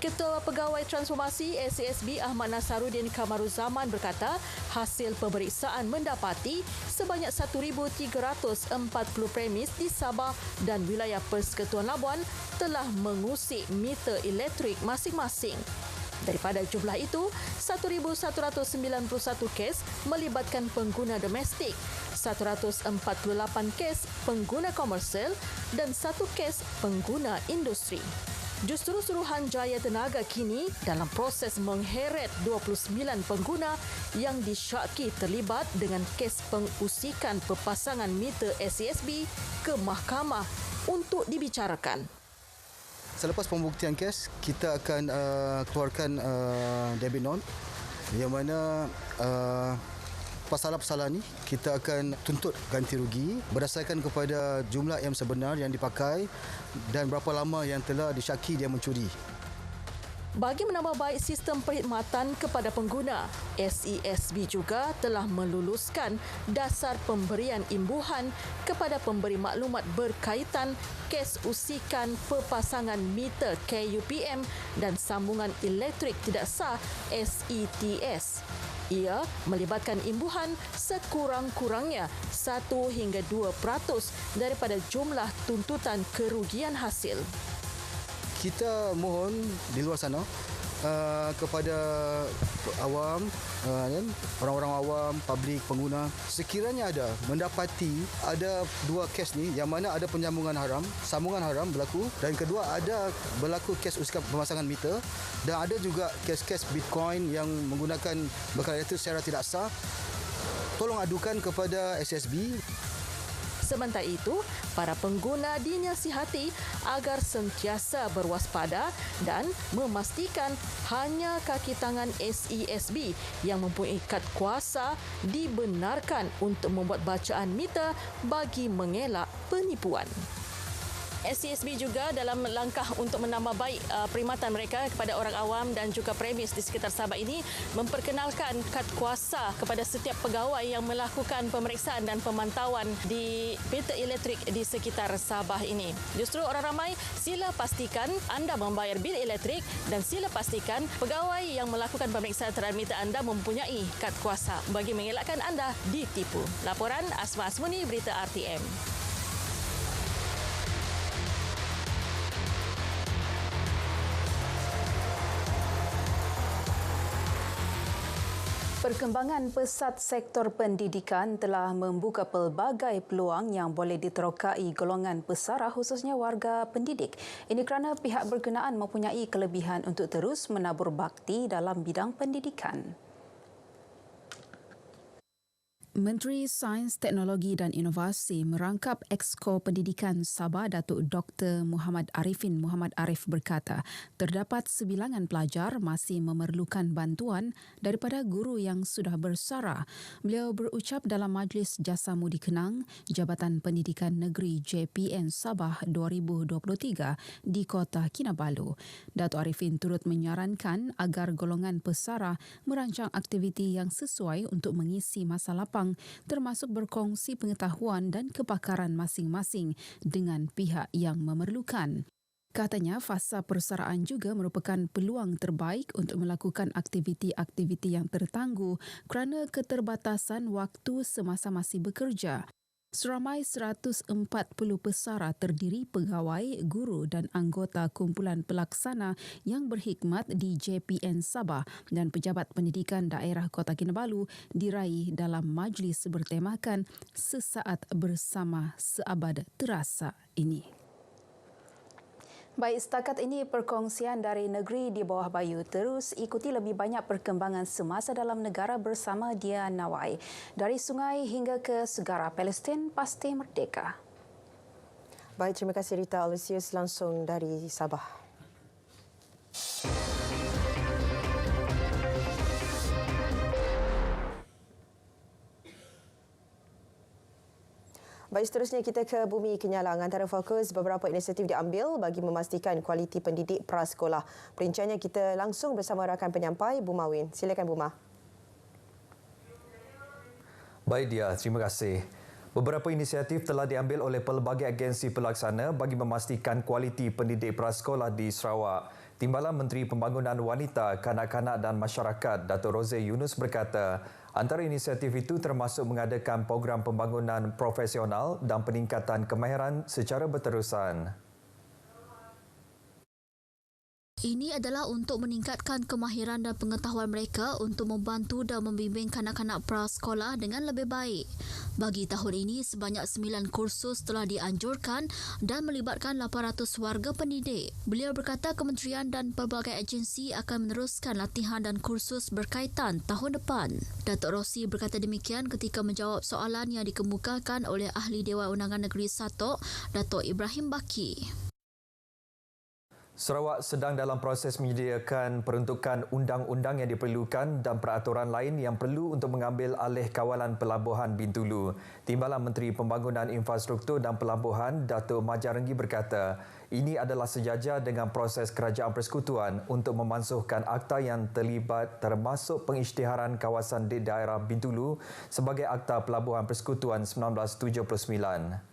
Ketua Pegawai Transformasi SESB Ahmad Nasaruddin Kamaruzaman berkata hasil pemeriksaan mendapati sebanyak 1,340 premis di Sabah dan wilayah Persekutuan Labuan telah mengusik meter elektrik masing-masing. Daripada jumlah itu, 1,191 kes melibatkan pengguna domestik, 148 kes pengguna komersial dan 1 kes pengguna industri. Justru Suruhanjaya Tenaga kini dalam proses mengheret 29 pengguna yang disyaki terlibat dengan kes pengusikan perpasangan meter SESB ke mahkamah untuk dibicarakan. Selepas pembuktian kes, kita akan keluarkan debit note yang mana pasal-pasal ini kita akan tuntut ganti rugi berdasarkan kepada jumlah yang sebenar yang dipakai dan berapa lama yang telah disyaki dia mencuri. Bagi menambah baik sistem perkhidmatan kepada pengguna, SESB juga telah meluluskan dasar pemberian imbuhan kepada pemberi maklumat berkaitan kes usikan perpasangan meter KUPM dan sambungan elektrik tidak sah SETS. Ia melibatkan imbuhan sekurang-kurangnya 1 hingga 2% daripada jumlah tuntutan kerugian hasil. Kita mohon di luar sana kepada awam, orang-orang awam, publik, pengguna, sekiranya ada mendapati ada 2 kes ni yang mana ada penyambungan haram, sambungan haram berlaku dan kedua ada berlaku kes usikan pemasangan meter dan ada juga kes-kes Bitcoin yang menggunakan bekal elektrik secara tidak sah, tolong adukan kepada SESB. Sementara itu, para pengguna dinasihati agar sentiasa berwaspada dan memastikan hanya kaki tangan SESB yang mempunyai kad kuasa dibenarkan untuk membuat bacaan meter bagi mengelak penipuan. SESB juga dalam langkah untuk menambah baik perkhidmatan mereka kepada orang awam dan juga premis di sekitar Sabah ini memperkenalkan kad kuasa kepada setiap pegawai yang melakukan pemeriksaan dan pemantauan di meter elektrik di sekitar Sabah ini. Justru orang ramai, sila pastikan anda membayar bil elektrik dan sila pastikan pegawai yang melakukan pemeriksaan terhadap meter anda mempunyai kad kuasa bagi mengelakkan anda ditipu. Laporan Asma Asmuni, Berita RTM. Perkembangan pesat sektor pendidikan telah membuka pelbagai peluang yang boleh diterokai golongan pesara khususnya warga pendidik. Ini kerana pihak berkenaan mempunyai kelebihan untuk terus menabur bakti dalam bidang pendidikan. Menteri Sains, Teknologi dan Inovasi merangkap Exco Pendidikan Sabah Datuk Dr. Muhammad Arifin Muhammad Arif berkata, terdapat sebilangan pelajar masih memerlukan bantuan daripada guru yang sudah bersara. Beliau berucap dalam Majlis Jasamudi Kenang Jabatan Pendidikan Negeri JPN Sabah 2023 di Kota Kinabalu. Datuk Arifin turut menyarankan agar golongan pesara merancang aktiviti yang sesuai untuk mengisi masa lapang penumpang termasuk berkongsi pengetahuan dan kepakaran masing-masing dengan pihak yang memerlukan. Katanya fasa persaraan juga merupakan peluang terbaik untuk melakukan aktiviti-aktiviti yang tertangguh kerana keterbatasan waktu semasa masih bekerja. Seramai 140 pesara terdiri pegawai, guru dan anggota kumpulan pelaksana yang berkhidmat di JPN Sabah dan pejabat pendidikan daerah Kota Kinabalu diraih dalam majlis bertemakan Sesaat Bersama Seabad Terasa ini. Baik, setakat ini perkongsian dari negeri di bawah bayu. Terus ikuti lebih banyak perkembangan semasa dalam negara bersama Dia Nawai. Dari sungai hingga ke segara, Palestin pasti merdeka. Baik, terima kasih Rita Aloysius langsung dari Sabah. Baik, seterusnya kita ke Bumi Kenyalang. Antara fokus beberapa inisiatif diambil bagi memastikan kualiti pendidik prasekolah. Perinciannya kita langsung bersama rakan penyampai Buma Win. Silakan Buma. Baik Dia, terima kasih. Beberapa inisiatif telah diambil oleh pelbagai agensi pelaksana bagi memastikan kualiti pendidik prasekolah di Sarawak. Timbalan Menteri Pembangunan Wanita, Kanak-kanak dan Masyarakat, Dato' Rozay Yunus berkata, antara inisiatif itu termasuk mengadakan program pembangunan profesional dan peningkatan kemahiran secara berterusan. Ini adalah untuk meningkatkan kemahiran dan pengetahuan mereka untuk membantu dan membimbing kanak-kanak prasekolah dengan lebih baik. Bagi tahun ini, sebanyak 9 kursus telah dianjurkan dan melibatkan 800 warga pendidik. Beliau berkata kementerian dan pelbagai agensi akan meneruskan latihan dan kursus berkaitan tahun depan. Datuk Rossi berkata demikian ketika menjawab soalan yang dikemukakan oleh Ahli Dewan Undangan Negeri Satok, Datuk Ibrahim Baki. Sarawak sedang dalam proses menyediakan peruntukan undang-undang yang diperlukan dan peraturan lain yang perlu untuk mengambil alih kawalan Pelabuhan Bintulu. Timbalan Menteri Pembangunan Infrastruktur dan Pelabuhan, Datuk Majarenggi berkata, ini adalah sejajar dengan proses Kerajaan Persekutuan untuk memansuhkan akta yang terlibat termasuk pengisytiharan kawasan di daerah Bintulu sebagai Akta Pelabuhan Persekutuan 1979.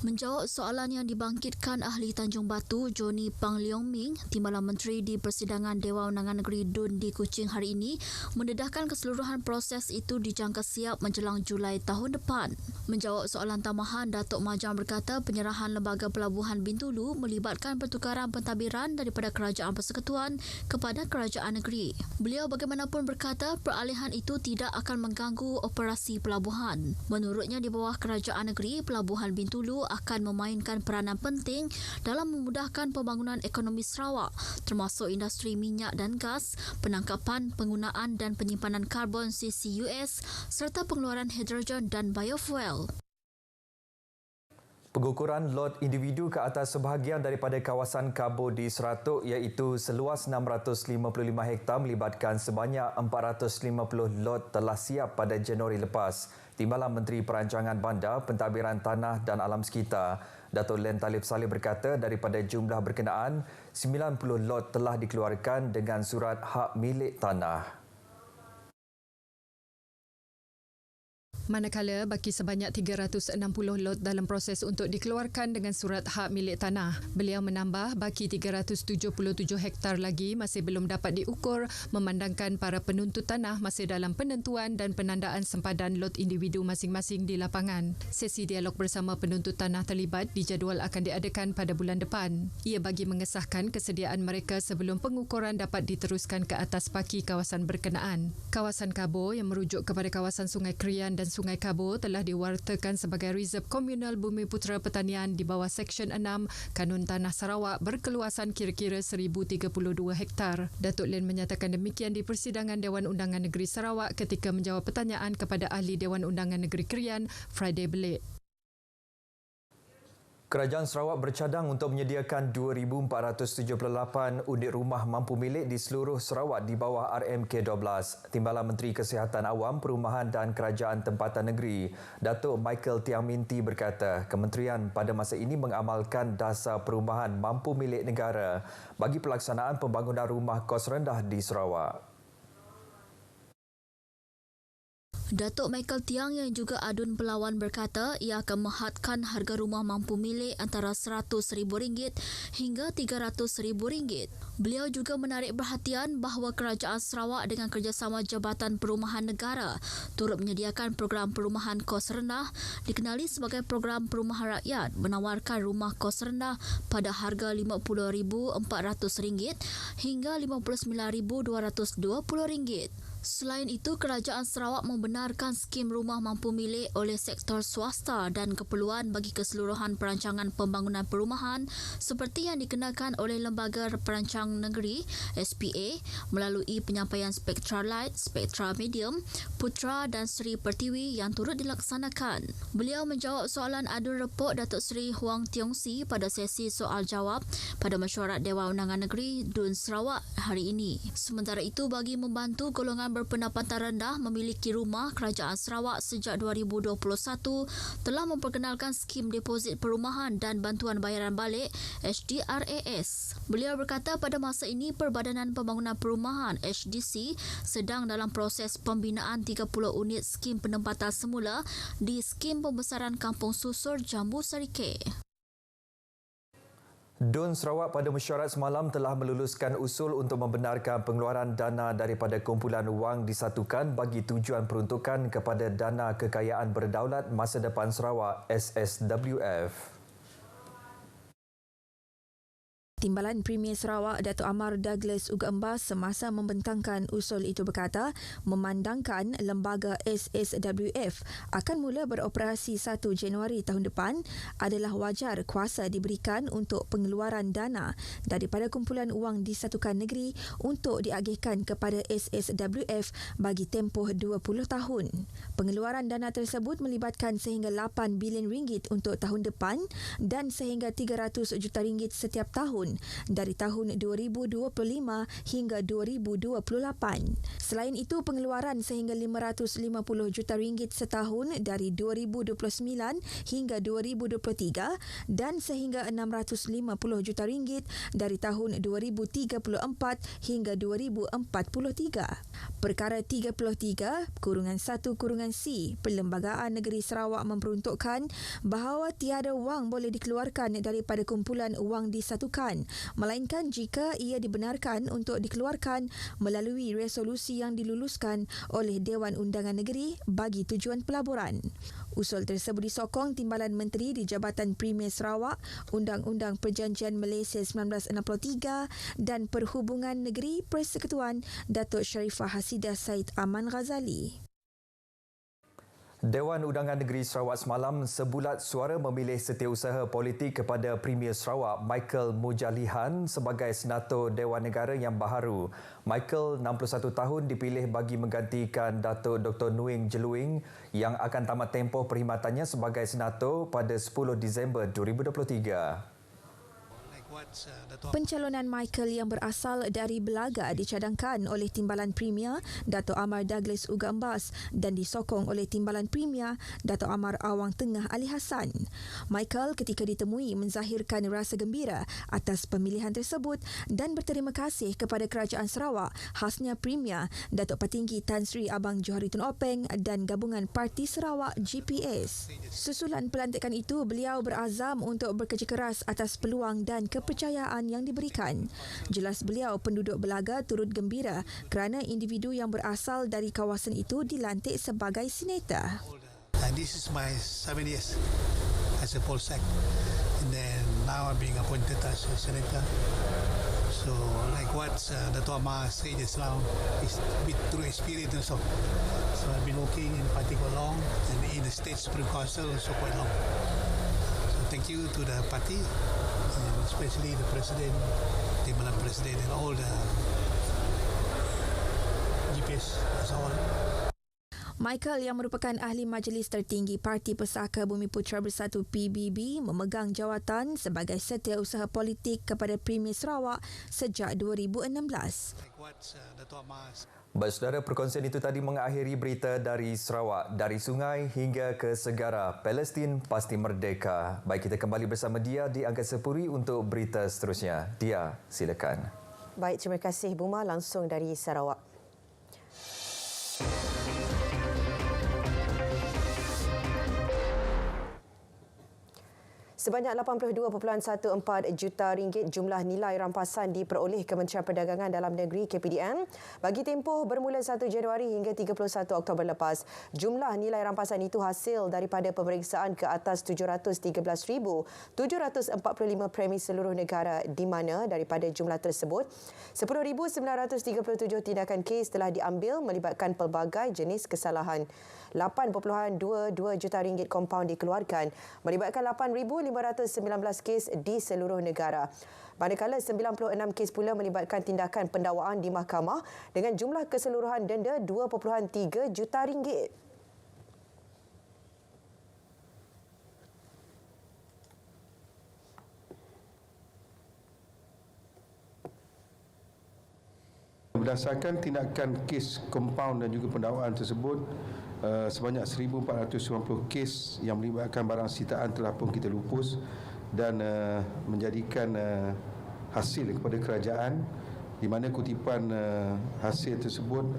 Menjawab soalan yang dibangkitkan Ahli Tanjung Batu, Johnny Pang Leong Ming, Timbalan Menteri di Persidangan Dewan Undangan Negeri Dun di Kuching hari ini, mendedahkan keseluruhan proses itu dijangka siap menjelang Julai tahun depan. Menjawab soalan tambahan, Datuk Majang berkata penyerahan Lembaga Pelabuhan Bintulu melibatkan pertukaran pentadbiran daripada Kerajaan Persekutuan kepada Kerajaan Negeri. Beliau bagaimanapun berkata peralihan itu tidak akan mengganggu operasi pelabuhan. Menurutnya, di bawah Kerajaan Negeri, Pelabuhan Bintulu akan memainkan peranan penting dalam memudahkan pembangunan ekonomi Sarawak, termasuk industri minyak dan gas, penangkapan, penggunaan dan penyimpanan karbon CCUS serta pengeluaran hidrogen dan biofuel. Pengukuran lot individu ke atas sebahagian daripada kawasan Kabo di Seratuk iaitu seluas 655 hektar melibatkan sebanyak 450 lot telah siap pada Januari lepas. Timbalan Menteri Perancangan Bandar, Pentadbiran Tanah dan Alam Sekitar, Dato' Len Talib Saleh berkata daripada jumlah berkenaan, 90 lot telah dikeluarkan dengan surat hak milik tanah. Manakala baki sebanyak 360 lot dalam proses untuk dikeluarkan dengan surat hak milik tanah. Beliau menambah baki 377 hektar lagi masih belum dapat diukur memandangkan para penuntut tanah masih dalam penentuan dan penandaan sempadan lot individu masing-masing di lapangan. Sesi dialog bersama penuntut tanah terlibat dijadual akan diadakan pada bulan depan. Ia bagi mengesahkan kesediaan mereka sebelum pengukuran dapat diteruskan ke atas baki kawasan berkenaan. Kawasan Kabo yang merujuk kepada kawasan Sungai Krian dan Sungai Kabo telah diwartakan sebagai Reserve Komunal Bumi Putera Pertanian di bawah Seksyen 6 Kanun Tanah Sarawak berkeluasan kira-kira 1,032 hektar. Datuk Len menyatakan demikian di Persidangan Dewan Undangan Negeri Sarawak ketika menjawab pertanyaan kepada Ahli Dewan Undangan Negeri Krian, Friday Belit. Kerajaan Sarawak bercadang untuk menyediakan 2,478 unit rumah mampu milik di seluruh Sarawak di bawah RMK12. Timbalan Menteri Kesihatan Awam, Perumahan dan Kerajaan Tempatan Negeri, Datuk Michael Tiang Minti berkata, kementerian pada masa ini mengamalkan dasar perumahan mampu milik negara bagi pelaksanaan pembangunan rumah kos rendah di Sarawak. Datuk Michael Tiang yang juga adun pelawan berkata ia akan menghadkan harga rumah mampu milik antara RM100,000 hingga RM300,000. Beliau juga menarik perhatian bahawa Kerajaan Sarawak dengan kerjasama Jabatan Perumahan Negara turut menyediakan program perumahan kos rendah dikenali sebagai program perumahan rakyat menawarkan rumah kos rendah pada harga RM50,400 hingga RM59,220. Selain itu, Kerajaan Sarawak membenarkan skim rumah mampu milik oleh sektor swasta dan keperluan bagi keseluruhan perancangan pembangunan perumahan seperti yang dikenakan oleh Lembaga Perancang Negeri SPA melalui penyampaian Spektra Light, Spektra Medium, Putra dan Seri Pertiwi yang turut dilaksanakan. Beliau menjawab soalan adun report Datuk Seri Huang Tiongsi pada sesi soal jawab pada mesyuarat Dewan Undangan Negeri DUN Sarawak hari ini. Sementara itu, bagi membantu golongan berpendapatan rendah memiliki rumah, Kerajaan Sarawak sejak 2021 telah memperkenalkan skim deposit perumahan dan bantuan bayaran balik HDRAS. Beliau berkata pada masa ini Perbadanan Pembangunan Perumahan HDC sedang dalam proses pembinaan 30 unit skim penempatan semula di skim pembesaran Kampung Susur Jambu Serikeh. DUN Sarawak pada mesyuarat semalam telah meluluskan usul untuk membenarkan pengeluaran dana daripada kumpulan wang disatukan bagi tujuan peruntukan kepada Dana Kekayaan Berdaulat Masa Depan Sarawak SSWF. Timbalan Premier Sarawak Datuk Amar Douglas Uga Embas semasa membentangkan usul itu berkata memandangkan lembaga SSWF akan mula beroperasi 1 Januari tahun depan adalah wajar kuasa diberikan untuk pengeluaran dana daripada kumpulan wang disatukan negeri untuk diagihkan kepada SSWF bagi tempoh 20 tahun. Pengeluaran dana tersebut melibatkan sehingga 8 bilion ringgit untuk tahun depan dan sehingga 300 juta ringgit setiap tahun dari tahun 2025 hingga 2028. Selain itu, pengeluaran sehingga 550 juta ringgit setahun dari 2029 hingga 2023 dan sehingga 650 juta ringgit dari tahun 2034 hingga 2043. Perkara 33-1-C Perlembagaan Negeri Sarawak memperuntukkan bahawa tiada wang boleh dikeluarkan daripada kumpulan wang disatukan melainkan jika ia dibenarkan untuk dikeluarkan melalui resolusi yang diluluskan oleh Dewan Undangan Negeri bagi tujuan pelaburan. Usul tersebut disokong Timbalan Menteri di Jabatan Premier Sarawak, Undang-Undang Perjanjian Malaysia 1963 dan Perhubungan Negeri Persekutuan Datuk Sharifah Hasidah Said Aman Ghazali. Dewan Undangan Negeri Sarawak semalam sebulat suara memilih setiausaha politik kepada Premier Sarawak Michael Mujalihan sebagai Senator Dewan Negara yang baharu. Michael, 61 tahun, dipilih bagi menggantikan Datuk Dr. Nuing Jeluing yang akan tamat tempoh perkhidmatannya sebagai Senator pada 10 Disember 2023. Pencalonan Michael yang berasal dari Belaga dicadangkan oleh Timbalan Premier Datuk Amar Douglas Uga Embas dan disokong oleh Timbalan Premier Datuk Amar Awang Tengah Ali Hassan. Michael ketika ditemui menzahirkan rasa gembira atas pemilihan tersebut dan berterima kasih kepada Kerajaan Sarawak khasnya Premier Datuk Petinggi Tan Sri Abang Johari Tun Openg dan Gabungan Parti Sarawak GPS. Susulan pelantikan itu, beliau berazam untuk bekerja keras atas peluang dan kepercayaan yang diberikan. Jelas beliau penduduk Belaga turut gembira kerana individu yang berasal dari kawasan itu dilantik sebagai senator. This is my 7 years as a Polsec, and then now I'm being appointed as a senator. So like what Dato' Amar said just now, is a bit through experience also. So I've been working in party for long and in the State Supreme Council also quite long. So thank you to the party, and especially the President, Timbalan President and all the GPS as a whole. Michael yang merupakan ahli majlis tertinggi Parti Pesaka Bumi Putra Bersatu PBB memegang jawatan sebagai setiausaha politik kepada Premier Sarawak sejak 2016. Baik saudara, perkongsian itu tadi mengakhiri berita dari Sarawak. Dari sungai hingga ke segara, Palestin pasti merdeka. Baik, kita kembali bersama Dia di Angkasa Puri untuk berita seterusnya. Dia, silakan. Baik, terima kasih Buma langsung dari Sarawak. Sebanyak 82.14 juta ringgit jumlah nilai rampasan diperoleh Kementerian Perdagangan Dalam Negeri KPDN bagi tempoh bermula 1 Januari hingga 31 Oktober lepas. Jumlah nilai rampasan itu hasil daripada pemeriksaan ke atas 713,745 premis seluruh negara di mana daripada jumlah tersebut 10,937 tindakan kes telah diambil melibatkan pelbagai jenis kesalahan. 8.22 juta ringgit kompaun dikeluarkan melibatkan 8,519 kes di seluruh negara. Manakala 96 kes pula melibatkan tindakan pendakwaan di mahkamah dengan jumlah keseluruhan denda 2.3 juta ringgit. Berdasarkan tindakan kes kompaun dan juga pendakwaan tersebut, sebanyak 1,490 kes yang melibatkan barang sitaan telah pun kita lupus dan menjadikan hasil kepada kerajaan, di mana kutipan hasil tersebut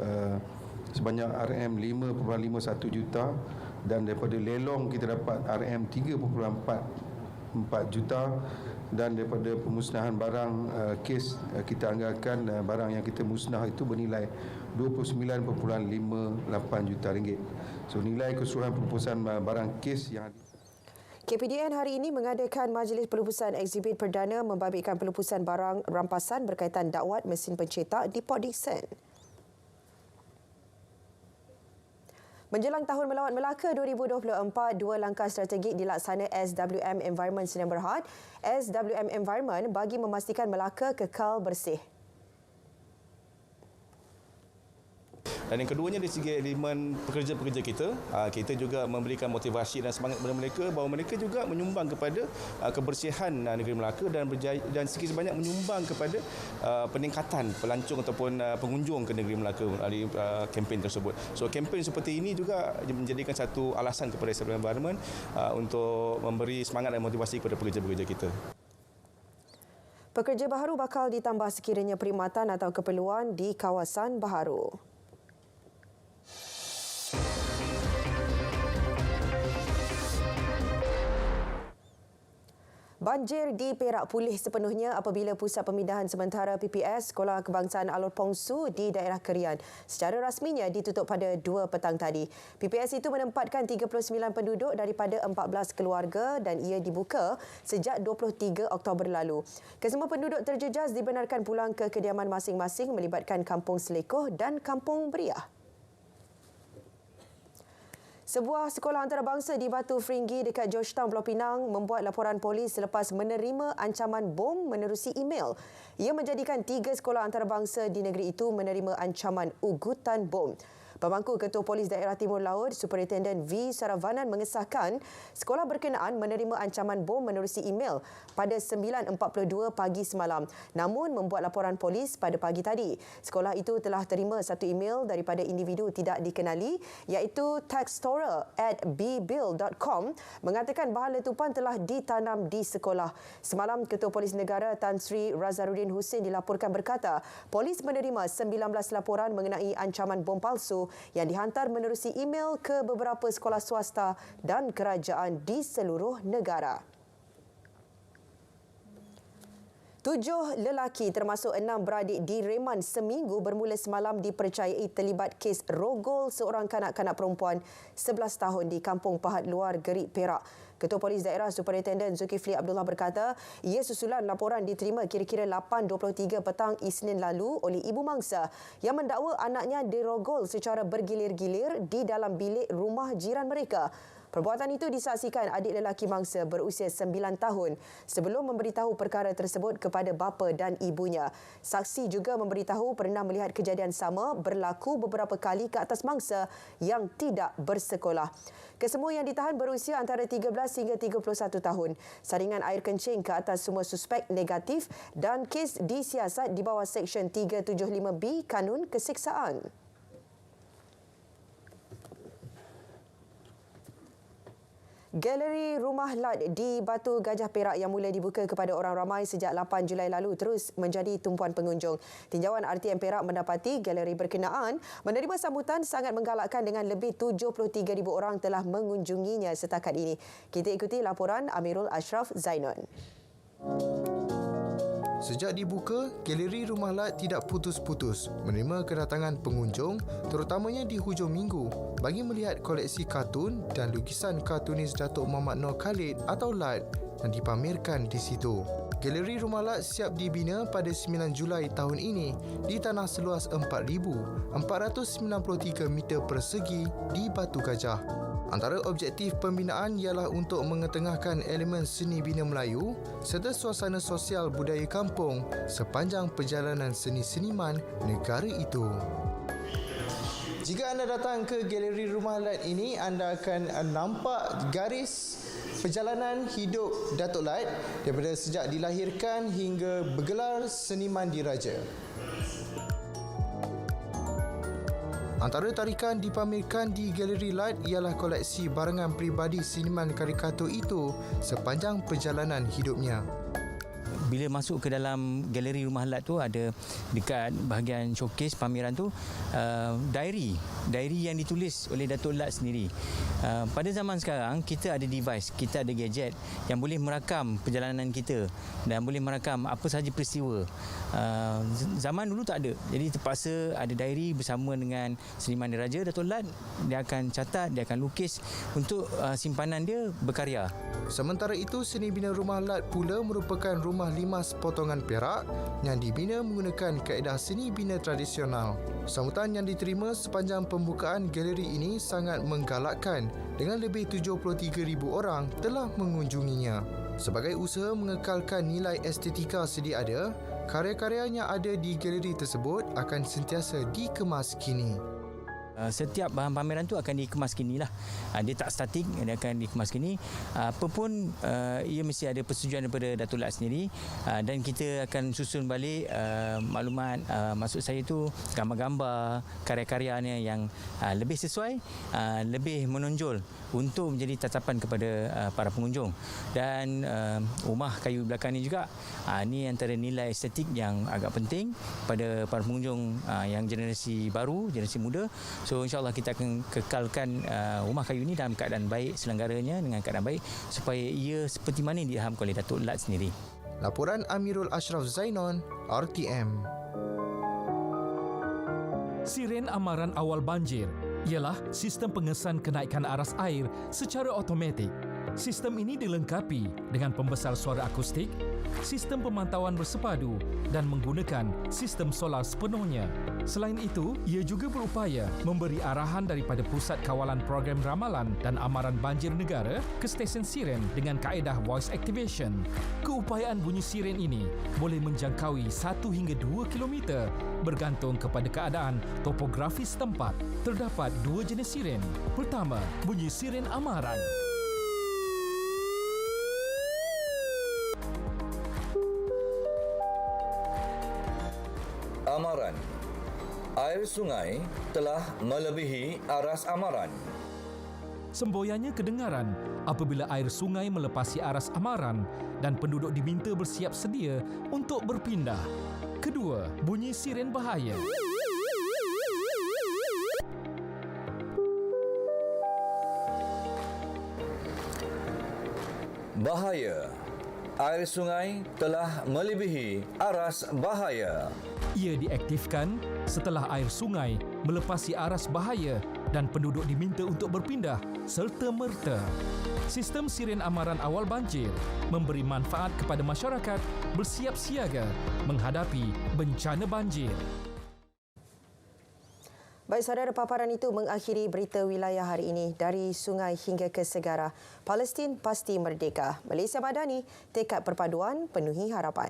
sebanyak RM5.51 juta dan daripada lelong kita dapat RM3.44 juta dan daripada pemusnahan barang kes kita anggarkan barang yang kita musnah itu bernilai 29.58 juta ringgit. So nilai keseluruhan pelupusan barang kes yang KPDN hari ini mengadakan majlis pelupusan ekshibit perdana membabitkan pelupusan barang rampasan berkaitan dakwat mesin pencetak di Port Dickson. Menjelang Tahun Melawat Melaka 2024, dua langkah strategik dilaksana SWM Environment Sdn Bhd. SWM Environment bagi memastikan Melaka kekal bersih. Dan yang keduanya dari segi elemen pekerja-pekerja kita juga memberikan motivasi dan semangat kepada mereka bahawa mereka juga menyumbang kepada kebersihan negeri Melaka dan sikit sebanyak menyumbang kepada peningkatan pelancong ataupun pengunjung ke negeri Melaka melalui kempen tersebut. So kempen seperti ini juga menjadikan satu alasan kepada SWM Environment untuk memberi semangat dan motivasi kepada pekerja-pekerja kita. Pekerja baharu bakal ditambah sekiranya perkhidmatan atau keperluan di kawasan baharu. Banjir di Perak pulih sepenuhnya apabila Pusat Pemindahan Sementara PPS Sekolah Kebangsaan Alor Pongsu di daerah Kerian secara rasminya ditutup pada 2 petang tadi. PPS itu menempatkan 39 penduduk daripada 14 keluarga dan ia dibuka sejak 23 Oktober lalu. Kesemua penduduk terjejas dibenarkan pulang ke kediaman masing-masing melibatkan Kampung Selekoh dan Kampung Beriah. Sebuah sekolah antarabangsa di Batu Feringgi dekat Georgetown, Pulau Pinang membuat laporan polis selepas menerima ancaman bom menerusi email. Ia menjadikan 3 sekolah antarabangsa di negeri itu menerima ancaman ugutan bom. Pemangku Ketua Polis Daerah Timur Laut, Superintendent V. Saravanan mengesahkan sekolah berkenaan menerima ancaman bom menerusi email pada 9.42 pagi semalam. Namun membuat laporan polis pada pagi tadi. Sekolah itu telah terima satu email daripada individu tidak dikenali iaitu textstorer@bbill.com mengatakan bahan letupan telah ditanam di sekolah. Semalam Ketua Polis Negara Tan Sri Razarudin Hussein dilaporkan berkata polis menerima 19 laporan mengenai ancaman bom palsu yang dihantar menerusi email ke beberapa sekolah swasta dan kerajaan di seluruh negara. 7 lelaki termasuk 6 beradik direman seminggu bermula semalam dipercayai terlibat kes rogol seorang kanak-kanak perempuan 11 tahun di Kampung Pahat Luar, Gerik, Perak. Ketua Polis Daerah Superintendent Zulkifli Abdullah berkata, ia susulan laporan diterima kira-kira 8.23 petang Isnin lalu oleh ibu mangsa yang mendakwa anaknya dirogol secara bergilir-gilir di dalam bilik rumah jiran mereka. Perbuatan itu disaksikan adik lelaki mangsa berusia 9 tahun sebelum memberitahu perkara tersebut kepada bapa dan ibunya. Saksi juga memberitahu pernah melihat kejadian sama berlaku beberapa kali ke atas mangsa yang tidak bersekolah. Kesemua yang ditahan berusia antara 13 hingga 31 tahun. Saringan air kencing ke atas semua suspek negatif dan kes disiasat di bawah Seksyen 375B Kanun Keseksaan. Galeri Rumah Lat di Batu Gajah Perak yang mula dibuka kepada orang ramai sejak 8 Julai lalu terus menjadi tumpuan pengunjung. Tinjauan RTM Perak mendapati galeri berkenaan menerima sambutan sangat menggalakkan dengan lebih 73,000 orang telah mengunjunginya setakat ini. Kita ikuti laporan Amirul Ashraf Zainon. Sejak dibuka, Galeri Rumah Lat tidak putus-putus menerima kedatangan pengunjung terutamanya di hujung minggu bagi melihat koleksi kartun dan lukisan kartunis Datuk Muhammad Noor Khalid atau Lat yang dipamerkan di situ. Galeri Rumah Lat siap dibina pada 9 Julai tahun ini di tanah seluas 4,493 meter persegi di Batu Gajah. Antara objektif pembinaan ialah untuk mengetengahkan elemen seni bina Melayu serta suasana sosial budaya kampung sepanjang perjalanan seni-seniman negara itu. Jika anda datang ke Galeri Rumah Lat ini, anda akan nampak garis perjalanan hidup Datuk Lat daripada sejak dilahirkan hingga bergelar seniman diraja. Antara tarikan dipamerkan di Galeri Lat ialah koleksi barangan peribadi seniman karikatur itu sepanjang perjalanan hidupnya. Bila masuk ke dalam Galeri Rumah Lat tu, ada dekat bahagian showcase pameran tu diary yang ditulis oleh Datuk Lat sendiri. Pada zaman sekarang kita ada device, kita ada gadget yang boleh merakam perjalanan kita dan boleh merakam apa sahaja peristiwa. Zaman dulu tak ada. Jadi terpaksa ada diary bersama dengan seniman diraja Datuk Lat. Dia akan catat, dia akan lukis untuk simpanan dia berkarya. Sementara itu, seni bina Rumah Lat pula merupakan rumah limas potongan perak yang dibina menggunakan kaedah seni bina tradisional. Sambutan yang diterima sepanjang pembukaan galeri ini sangat menggalakkan dengan lebih 73,000 orang telah mengunjunginya. Sebagai usaha mengekalkan nilai estetika sedia ada, karya-karya yang ada di galeri tersebut akan sentiasa dikemas kini. Setiap bahan pameran tu akan dikemas kini lah. Dia tak statik, dia akan dikemas kini. Apa pun ia mesti ada persetujuan daripada Datuk Lat sendiri, dan kita akan susun balik maklumat, maksud saya tu gambar-gambar karya-karyanya yang lebih sesuai, lebih menonjol untuk menjadi tatapan kepada para pengunjung. Dan rumah kayu belakang ni juga, ni antara nilai estetik yang agak penting pada para pengunjung yang generasi baru, generasi muda. So insyaAllah kita akan kekalkan rumah kayu ini dalam keadaan baik, selenggaranya dengan keadaan baik supaya ia seperti mana yang diilhamkan oleh Datuk Lat sendiri. Laporan Amirul Ashraf Zainon, RTM. Siren amaran awal banjir ialah sistem pengesan kenaikan aras air secara automatik. Sistem ini dilengkapi dengan pembesar suara akustik, sistem pemantauan bersepadu dan menggunakan sistem solar sepenuhnya. Selain itu, ia juga berupaya memberi arahan daripada Pusat Kawalan Program Ramalan dan Amaran Banjir Negara ke stesen siren dengan kaedah voice activation. Keupayaan bunyi siren ini boleh menjangkaui 1 hingga 2 kilometer bergantung kepada keadaan topografi setempat. Terdapat 2 jenis siren. Pertama, bunyi siren amaran. Amaran. Air sungai telah melebihi aras amaran. Semboyannya kedengaran apabila air sungai melepasi aras amaran dan penduduk diminta bersiap sedia untuk berpindah. Kedua, bunyi siren bahaya. Bahaya. Air sungai telah melebihi aras bahaya. Ia diaktifkan setelah air sungai melepasi aras bahaya dan penduduk diminta untuk berpindah serta-merta. Sistem siren amaran awal banjir memberi manfaat kepada masyarakat bersiap siaga menghadapi bencana banjir. Baik saudara, paparan itu mengakhiri berita wilayah hari ini. Dari sungai hingga ke segara, Palestin pasti merdeka. Malaysia Madani, tekad perpaduan penuhi harapan.